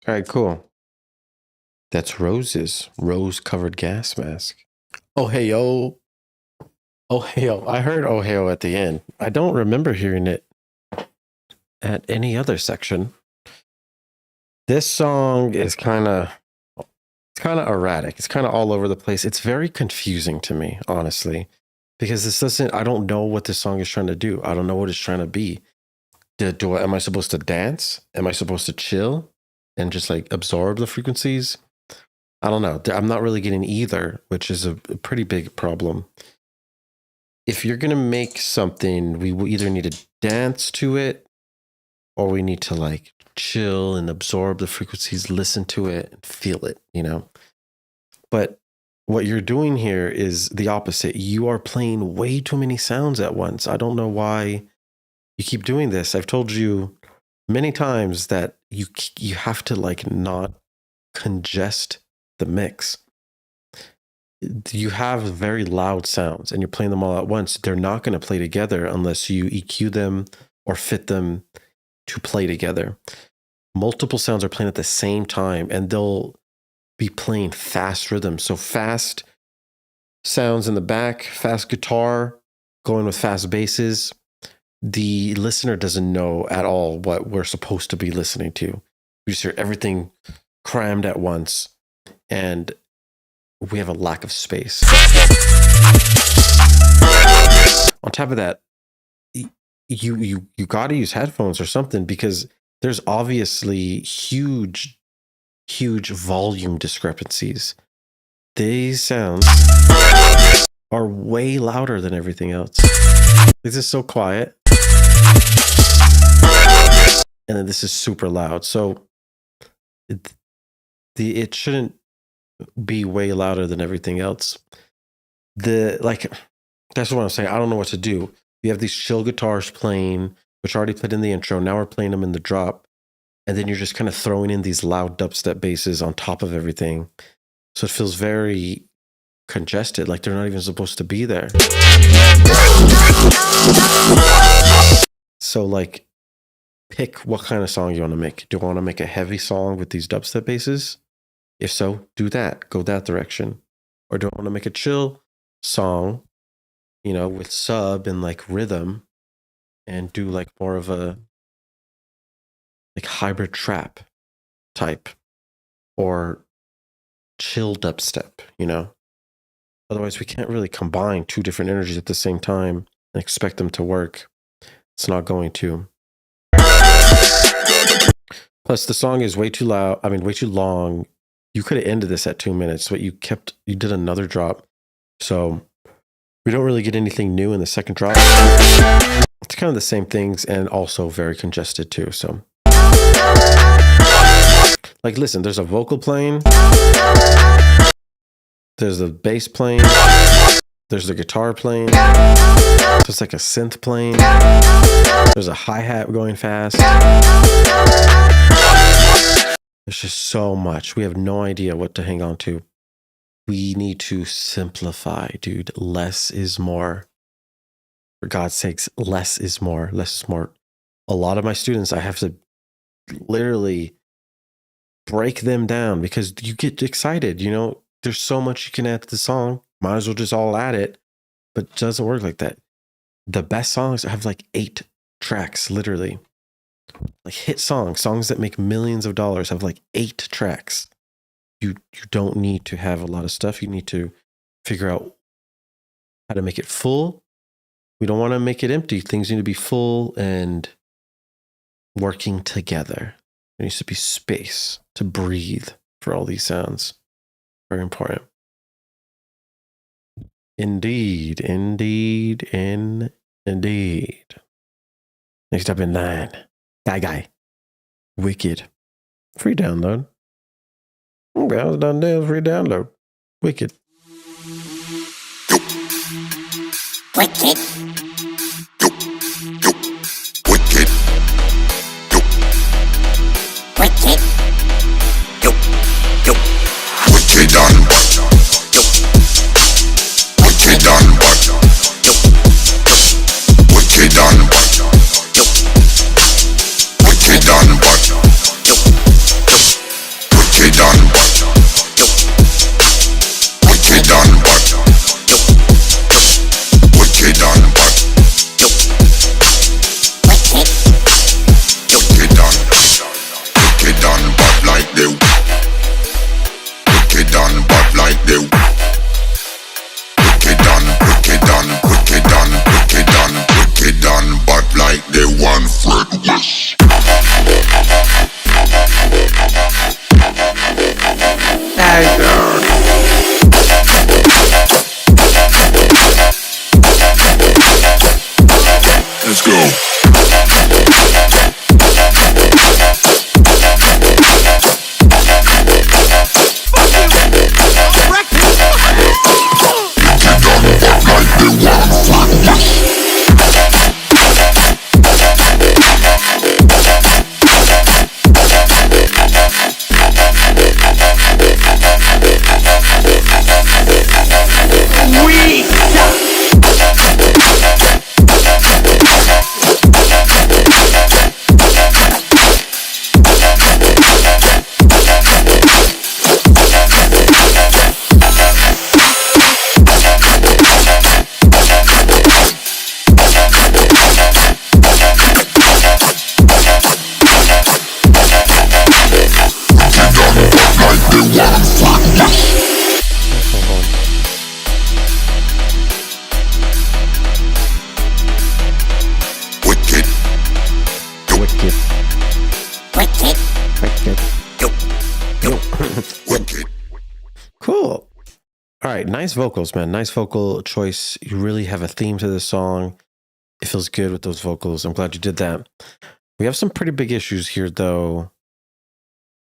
All right, cool. That's Rose's rose-covered gas mask. Oh, hey, yo. Oh, hey, yo. I heard oh, hey, yo at the end. I don't remember hearing it at any other section. This song is kind of erratic. It's kind of all over the place. It's very confusing to me, honestly, because I don't know what this song is trying to do. I don't know what it's trying to be. Am I supposed to dance? Am I supposed to chill and just like absorb the frequencies? I don't know. I'm not really getting either, which is a pretty big problem. If you're going to make something, we will either need to dance to it or we need to like chill and absorb the frequencies, listen to it and feel it, you know? But what you're doing here is the opposite. You are playing way too many sounds at once. I don't know why you keep doing this. I've told you many times that you have to like not congest the mix. You have very loud sounds and you're playing them all at once. They're not going to play together unless you EQ them or fit them to play together. Multiple sounds are playing at the same time and they'll be playing fast rhythms. So fast sounds in the back, fast guitar, going with fast basses. The listener doesn't know at all what we're supposed to be listening to. We just hear everything crammed at once and we have a lack of space. On top of that, you got to use headphones or something because there's obviously huge volume discrepancies. These sounds are way louder than everything else. This is so quiet. And then this is super loud. So it shouldn't be way louder than everything else. That's what I'm saying. I don't know what to do. We have these chill guitars playing, which I already played in the intro. Now we're playing them in the drop. And then you're just kind of throwing in these loud dubstep basses on top of everything. So it feels very congested, like they're not even supposed to be there. So like, pick what kind of song you want to make. Do you want to make a heavy song with these dubstep basses? If so, do that. Go that direction. Or do I want to make a chill song, you know, with sub and like rhythm and do like more of a like hybrid trap type or chill dubstep, you know? Otherwise, we can't really combine two different energies at the same time and expect them to work. It's not going to. Plus, the song is way too loud. I mean, way too long. You could have ended this at 2 minutes, but you did another drop. So we don't really get anything new in the second drop. It's kind of the same things and also very congested too. So like, listen, there's a vocal playing. There's the bass playing. There's the guitar playing. There's like a synth playing. There's a hi-hat going fast. There's just so much. We have no idea what to hang on to. We need to simplify, dude. Less is more. For God's sakes, less is more. Less is more. A lot of my students, I have to literally break them down because you get excited, you know? There's so much you can add to the song. Might as well just all add it. But it doesn't work like that. The best songs have like 8 tracks, literally. Like hit songs that make millions of dollars have like 8 tracks. You don't need to have a lot of stuff. You need to figure out how to make it full. We don't want to make it empty. Things need to be full and working together. There needs to be space to breathe for all these sounds. Very important. Indeed. Next up in 9. Guy. Wicked. Free download. Okay, I was done there. Free download. Wicked. Wicked. like they wicked done, wicked done, wicked done, wicked done, wicked done, but like they want Fred West. Let's go. Wicked. Wicked. Wicked. Wicked. Wicked. Cool. All right, nice vocals, man. Nice vocal choice. You really have a theme to this song. It feels good with those vocals. I'm glad you did that. We have some pretty big issues here, though.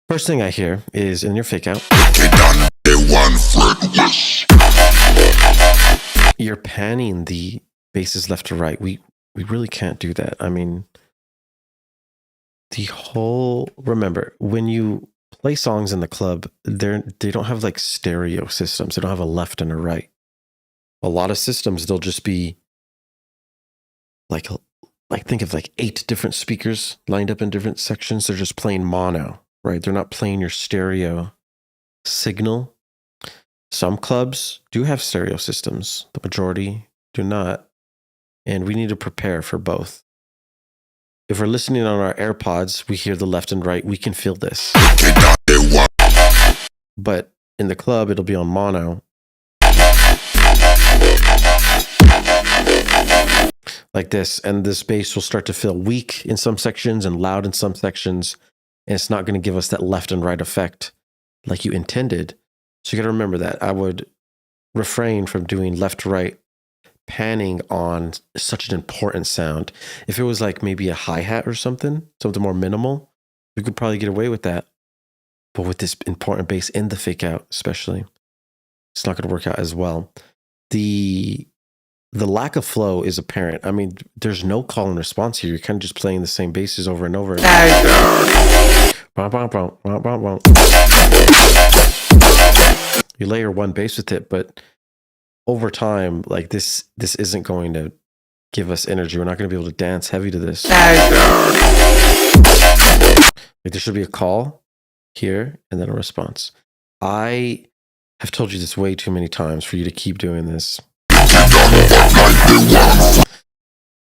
First thing I hear is in your fake out, Wicked done. They want Fred West. you're panning the basses left to right. We really can't do that. I mean, remember, when you play songs in the club, they don't have like stereo systems. They don't have a left and a right. A lot of systems, they'll just be like think of like 8 different speakers lined up in different sections. They're just playing mono, right? They're not playing your stereo signal. Some clubs do have stereo systems. The majority do not. And we need to prepare for both. If we're listening on our AirPods, we hear the left and right. We can feel this. Wicked done. They want. But in the club, it'll be on mono. Like this. And this bass will start to feel weak in some sections and loud in some sections. And it's not going to give us that left and right effect like you intended. So you got to remember that. I would refrain from doing left to right panning on such an important sound. If it was like maybe a hi-hat or something more minimal, we could probably get away with that. But with this important bass in the fake out, especially, it's not going to work out as well. The lack of flow is apparent. I mean, there's no call and response here. You're kind of just playing the same basses over and over. You layer one bass with it, but over time, this isn't going to give us energy. We're not going to be able to dance heavy to this. Like there should be a call here and then a response. I have told you this way too many times for you to keep doing this.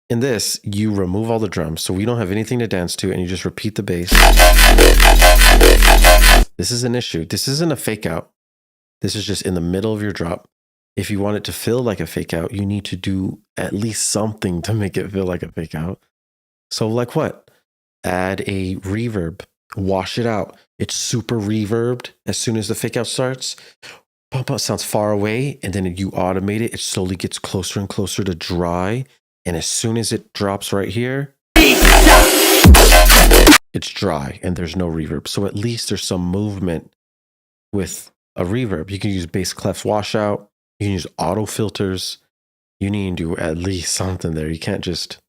In this, you remove all the drums, so we don't have anything to dance to, and you just repeat the bass. This is an issue. This isn't a fake out. This is just in the middle of your drop. If you want it to feel like a fake out, you need to do at least something to make it feel like a fake out. So like what? Add a reverb. Wash it out. It's super reverbed as soon as the fake out starts. Pump out sounds far away, and then you automate it. It slowly gets closer and closer to dry. And as soon as it drops right here, it's dry and there's no reverb. So at least there's some movement with a reverb. You can use bass clef washout. You can use auto filters. You need to do at least something there. You can't just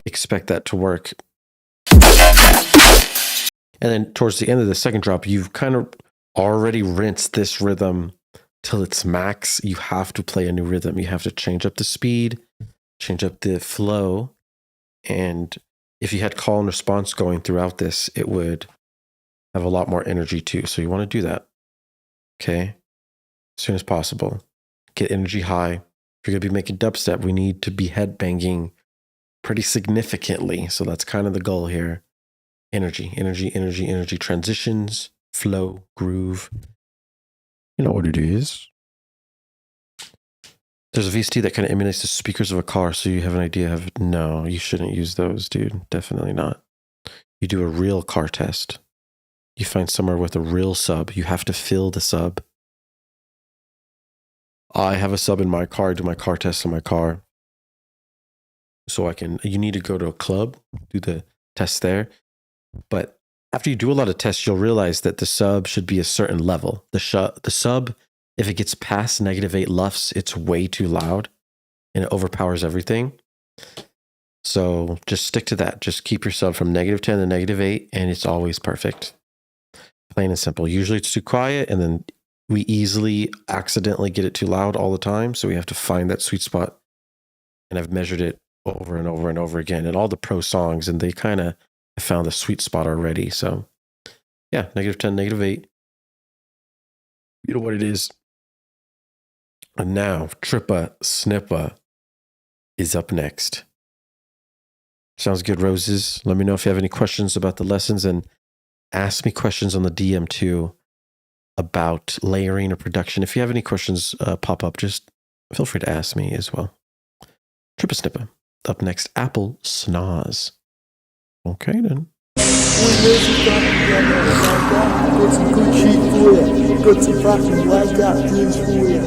expect that to work. And then towards the end of the second drop, you've kind of already rinsed this rhythm till its max. You have to play a new rhythm. You have to change up the speed, change up the flow. And if you had call and response going throughout this, it would have a lot more energy too. So you want to do that. Okay. As soon as possible. Get energy high. If you're going to be making dubstep, we need to be headbanging pretty significantly. So that's kind of the goal here. Energy, energy, energy, energy, transitions, flow, groove. You know what it is. There's a VST that kind of emulates the speakers of a car, so you have an idea of, no, you shouldn't use those, dude. Definitely not. You do a real car test. You find somewhere with a real sub. You have to fill the sub. I have a sub in my car. I do my car test in my car. So you need to go to a club, do the test there. But after you do a lot of tests, you'll realize that the sub should be a certain level. The sub, if it gets past -8 lufs, it's way too loud and it overpowers everything. So just stick to that. Just keep your sub from -10 to -8, and it's always perfect. Plain and simple. Usually it's too quiet, and then we easily accidentally get it too loud all the time. So we have to find that sweet spot. And I've measured it over and over and over again in all the pro songs, and they kind of found the sweet spot already. So yeah, -10, -8. You know what it is. And now Trippa Snippa is up next. Sounds good, Roses. Let me know if you have any questions about the lessons, and ask me questions on the DM too about layering or production. If you have any questions pop up, just feel free to ask me as well. Trippa Snippa. Up next, Apple Snaz. Okay then. Got some good shit for you. Got some fucking wake up tunes for you.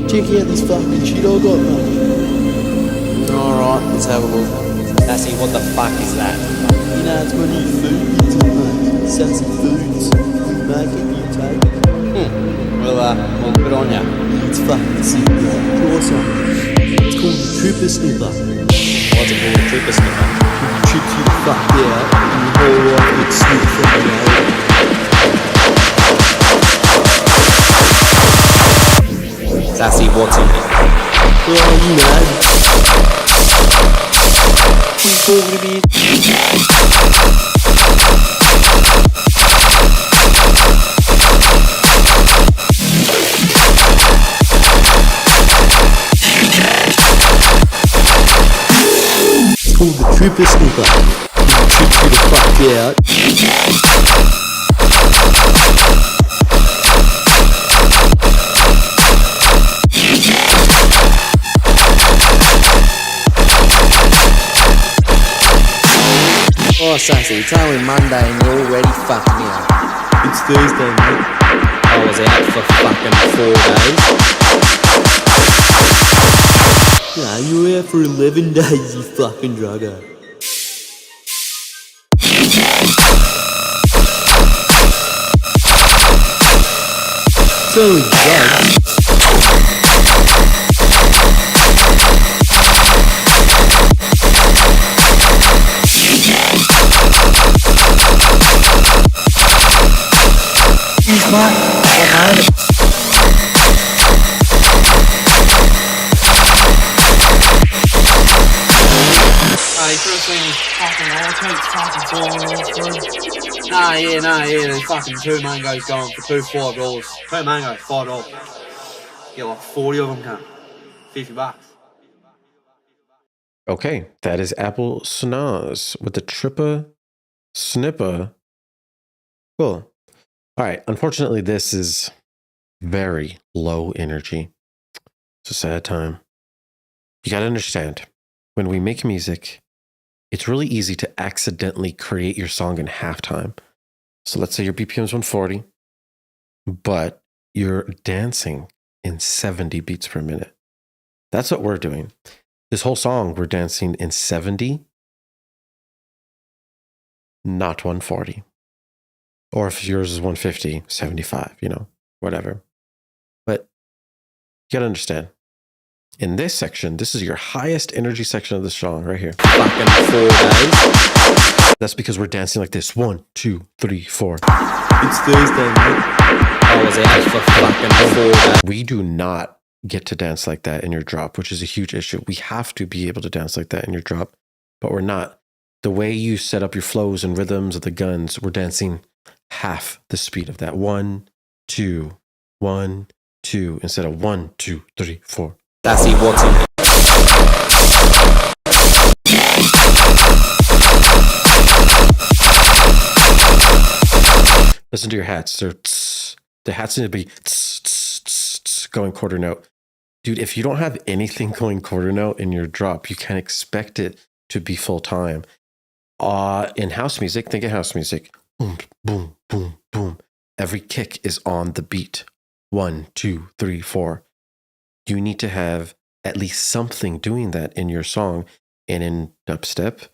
Check out this fucking shit I got, mate. Alright, let's have a look. Sassy, what the fuck is that? You know, it's my new food pizza, mate. Sassy Foods. We make it, you take it. Well, good on ya. It's fucking sick, bro. Try some. It's called the Trippa Snipper. What's it called? A Trippa Snipper? It trips you the fuck out, and your whole life gets snipped from the Sassy, what's in it? Oh, you know. What are you talking about? It's called the Trippa Snipper. It trips you the fuck out. Oh, Sassy, it's only Monday and you're already fucking out. It's Thursday, mate. I was out for fucking 4 days. Nah, you were out for 11 days, you fucking druggo. It's only drugs. He's not behind it. Hey, first thing is fucking all takes fucking $4 Nah, there's fucking 2 mangoes going for $5. 2 mangoes, $5. Get like 40 of them, cunt. $50. Okay, that is Apple Snaz with the Trippa Snippa. Cool. All right, unfortunately, this is very low energy. It's a sad time. You got to understand, when we make music, it's really easy to accidentally create your song in halftime. So let's say your BPM is 140, but you're dancing in 70 beats per minute. That's what we're doing. This whole song, we're dancing in 70, not 140. Or if yours is 150, 75, whatever. But you gotta understand, in this section, this is your highest energy section of the song right here. Fucking 4 days. That's because we're dancing like this. 1, 2, 3, 4. It's Thursday, mate. I was out for fucking 4 days. We do not get to dance like that in your drop, which is a huge issue. We have to be able to dance like that in your drop, but we're not. The way you set up your flows and rhythms of the guns, we're dancing half the speed of that. 1, 2, 1, 2, instead of 1, 2, 3, 4. Sassy, what's in it? Listen to your hats. They're tss, The hat's going to be going quarter note. Dude, if you don't have anything going quarter note in your drop, you can't expect it to be full time. In house music, think of house music. Boom, boom, boom, boom. Every kick is on the beat. 1, 2, 3, 4. You need to have at least something doing that in your song. And in dubstep,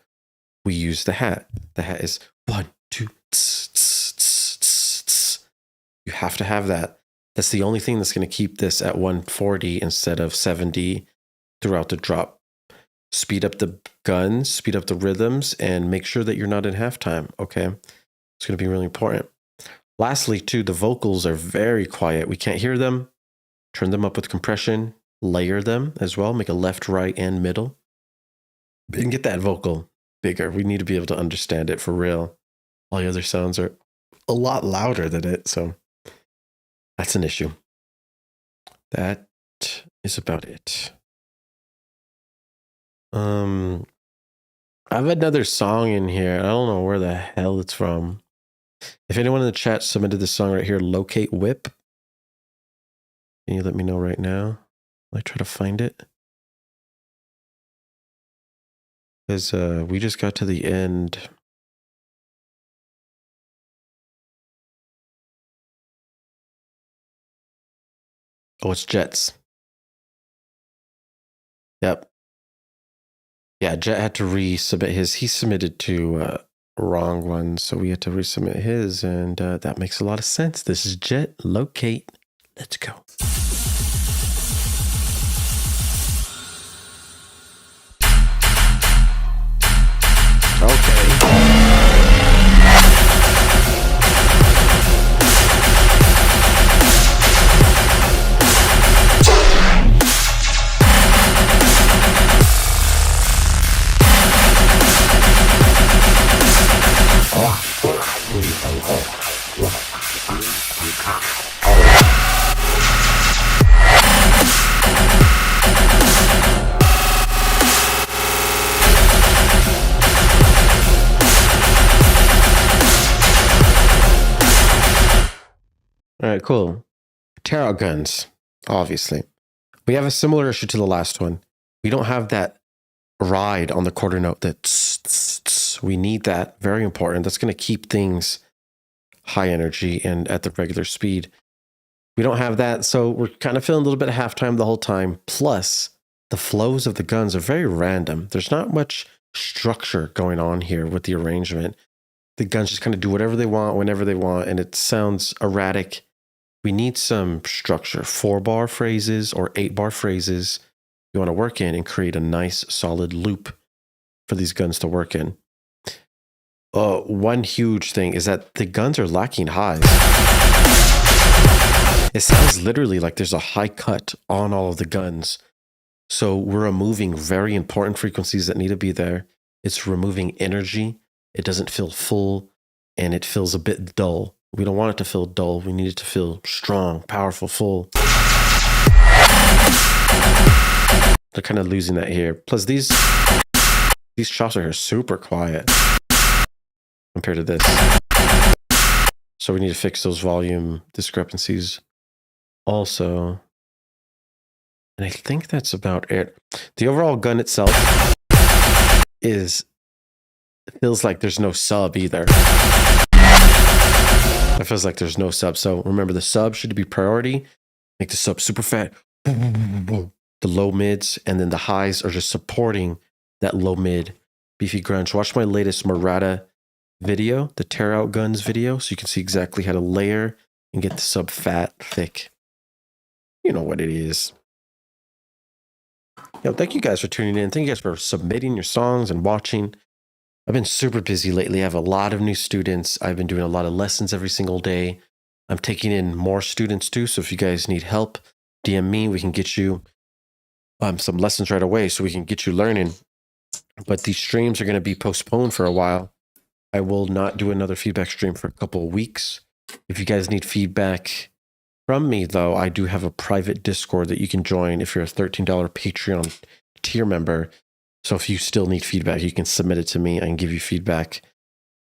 we use the hat. The hat is 1, 2, tss, tss, tss, tss, tss. You have to have that. That's the only thing that's going to keep this at 140 instead of 70 throughout the drop. Speed up the guns, speed up the rhythms, and make sure that you're not in halftime, okay? It's going to be really important. Lastly, too, the vocals are very quiet. We can't hear them. Turn them up with compression. Layer them as well. Make a left, right, and middle. And get that vocal bigger. We need to be able to understand it for real. All the other sounds are a lot louder than it, so that's an issue. That is about it. I have another song in here. I don't know where the hell it's from. If anyone in the chat submitted this song right here, Locate WIP. Can you let me know right now? I try to find it. Because we just got to the end. Oh, it's Jet's. Yep. Yeah, Jet had to resubmit his. He submitted to wrong one, so we had to resubmit his, and that makes a lot of sense. This is Jet, Locate. Let's go. All right, cool. Tear out guns, obviously. We have a similar issue to the last one. We don't have that ride on the quarter note that tss, tss, tss. We need that. Very important. That's going to keep things high energy and at the regular speed. We don't have that, so we're kind of feeling a little bit of halftime the whole time. Plus, the flows of the guns are very random. There's not much structure going on here with the arrangement. The guns just kind of do whatever they want, whenever they want, and it sounds erratic. We need some structure, 4-bar phrases or 8-bar phrases you want to work in and create a nice solid loop for these guns to work in. One huge thing is that the guns are lacking highs. It sounds literally like there's a high cut on all of the guns. So we're removing very important frequencies that need to be there. It's removing energy. It doesn't feel full and it feels a bit dull. We don't want it to feel dull. We need it to feel strong, powerful, full. They're kind of losing that here. Plus these chops are here super quiet compared to this. So we need to fix those volume discrepancies also. And I think that's about it. The overall gun itself feels like there's no sub either. It feels like there's no sub. So remember, the sub should be priority. Make the sub super fat. The low mids and then the highs are just supporting that low mid beefy grunge. Watch my latest Murata video, the tear out guns video, so you can see exactly how to layer and get the sub fat thick. You know what it is. Yo, thank you guys for tuning in. Thank you guys for submitting your songs and watching. I've been super busy lately. I have a lot of new students. I've been doing a lot of lessons every single day. I'm taking in more students too. So if you guys need help, DM me. We can get you some lessons right away so we can get you learning. But these streams are going to be postponed for a while. I will not do another feedback stream for a couple of weeks. If you guys need feedback from me, though, I do have a private Discord that you can join if you're a $13 Patreon tier member. So if you still need feedback, you can submit it to me. I can give you feedback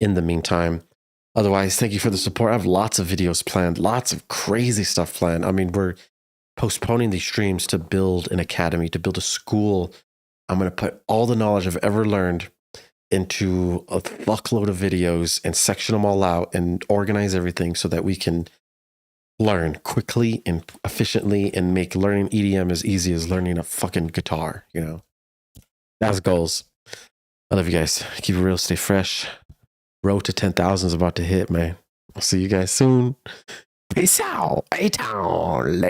in the meantime. Otherwise, thank you for the support. I have lots of videos planned, lots of crazy stuff planned. I mean, we're postponing these streams to build an academy, to build a school. I'm going to put all the knowledge I've ever learned into a fuckload of videos and section them all out and organize everything so that we can learn quickly and efficiently and make learning EDM as easy as learning a fucking guitar, you know? That's goals. I love you guys. Keep it real, stay fresh. Road to 10,000 is about to hit, man. I'll see you guys soon. Peace out. A-Town.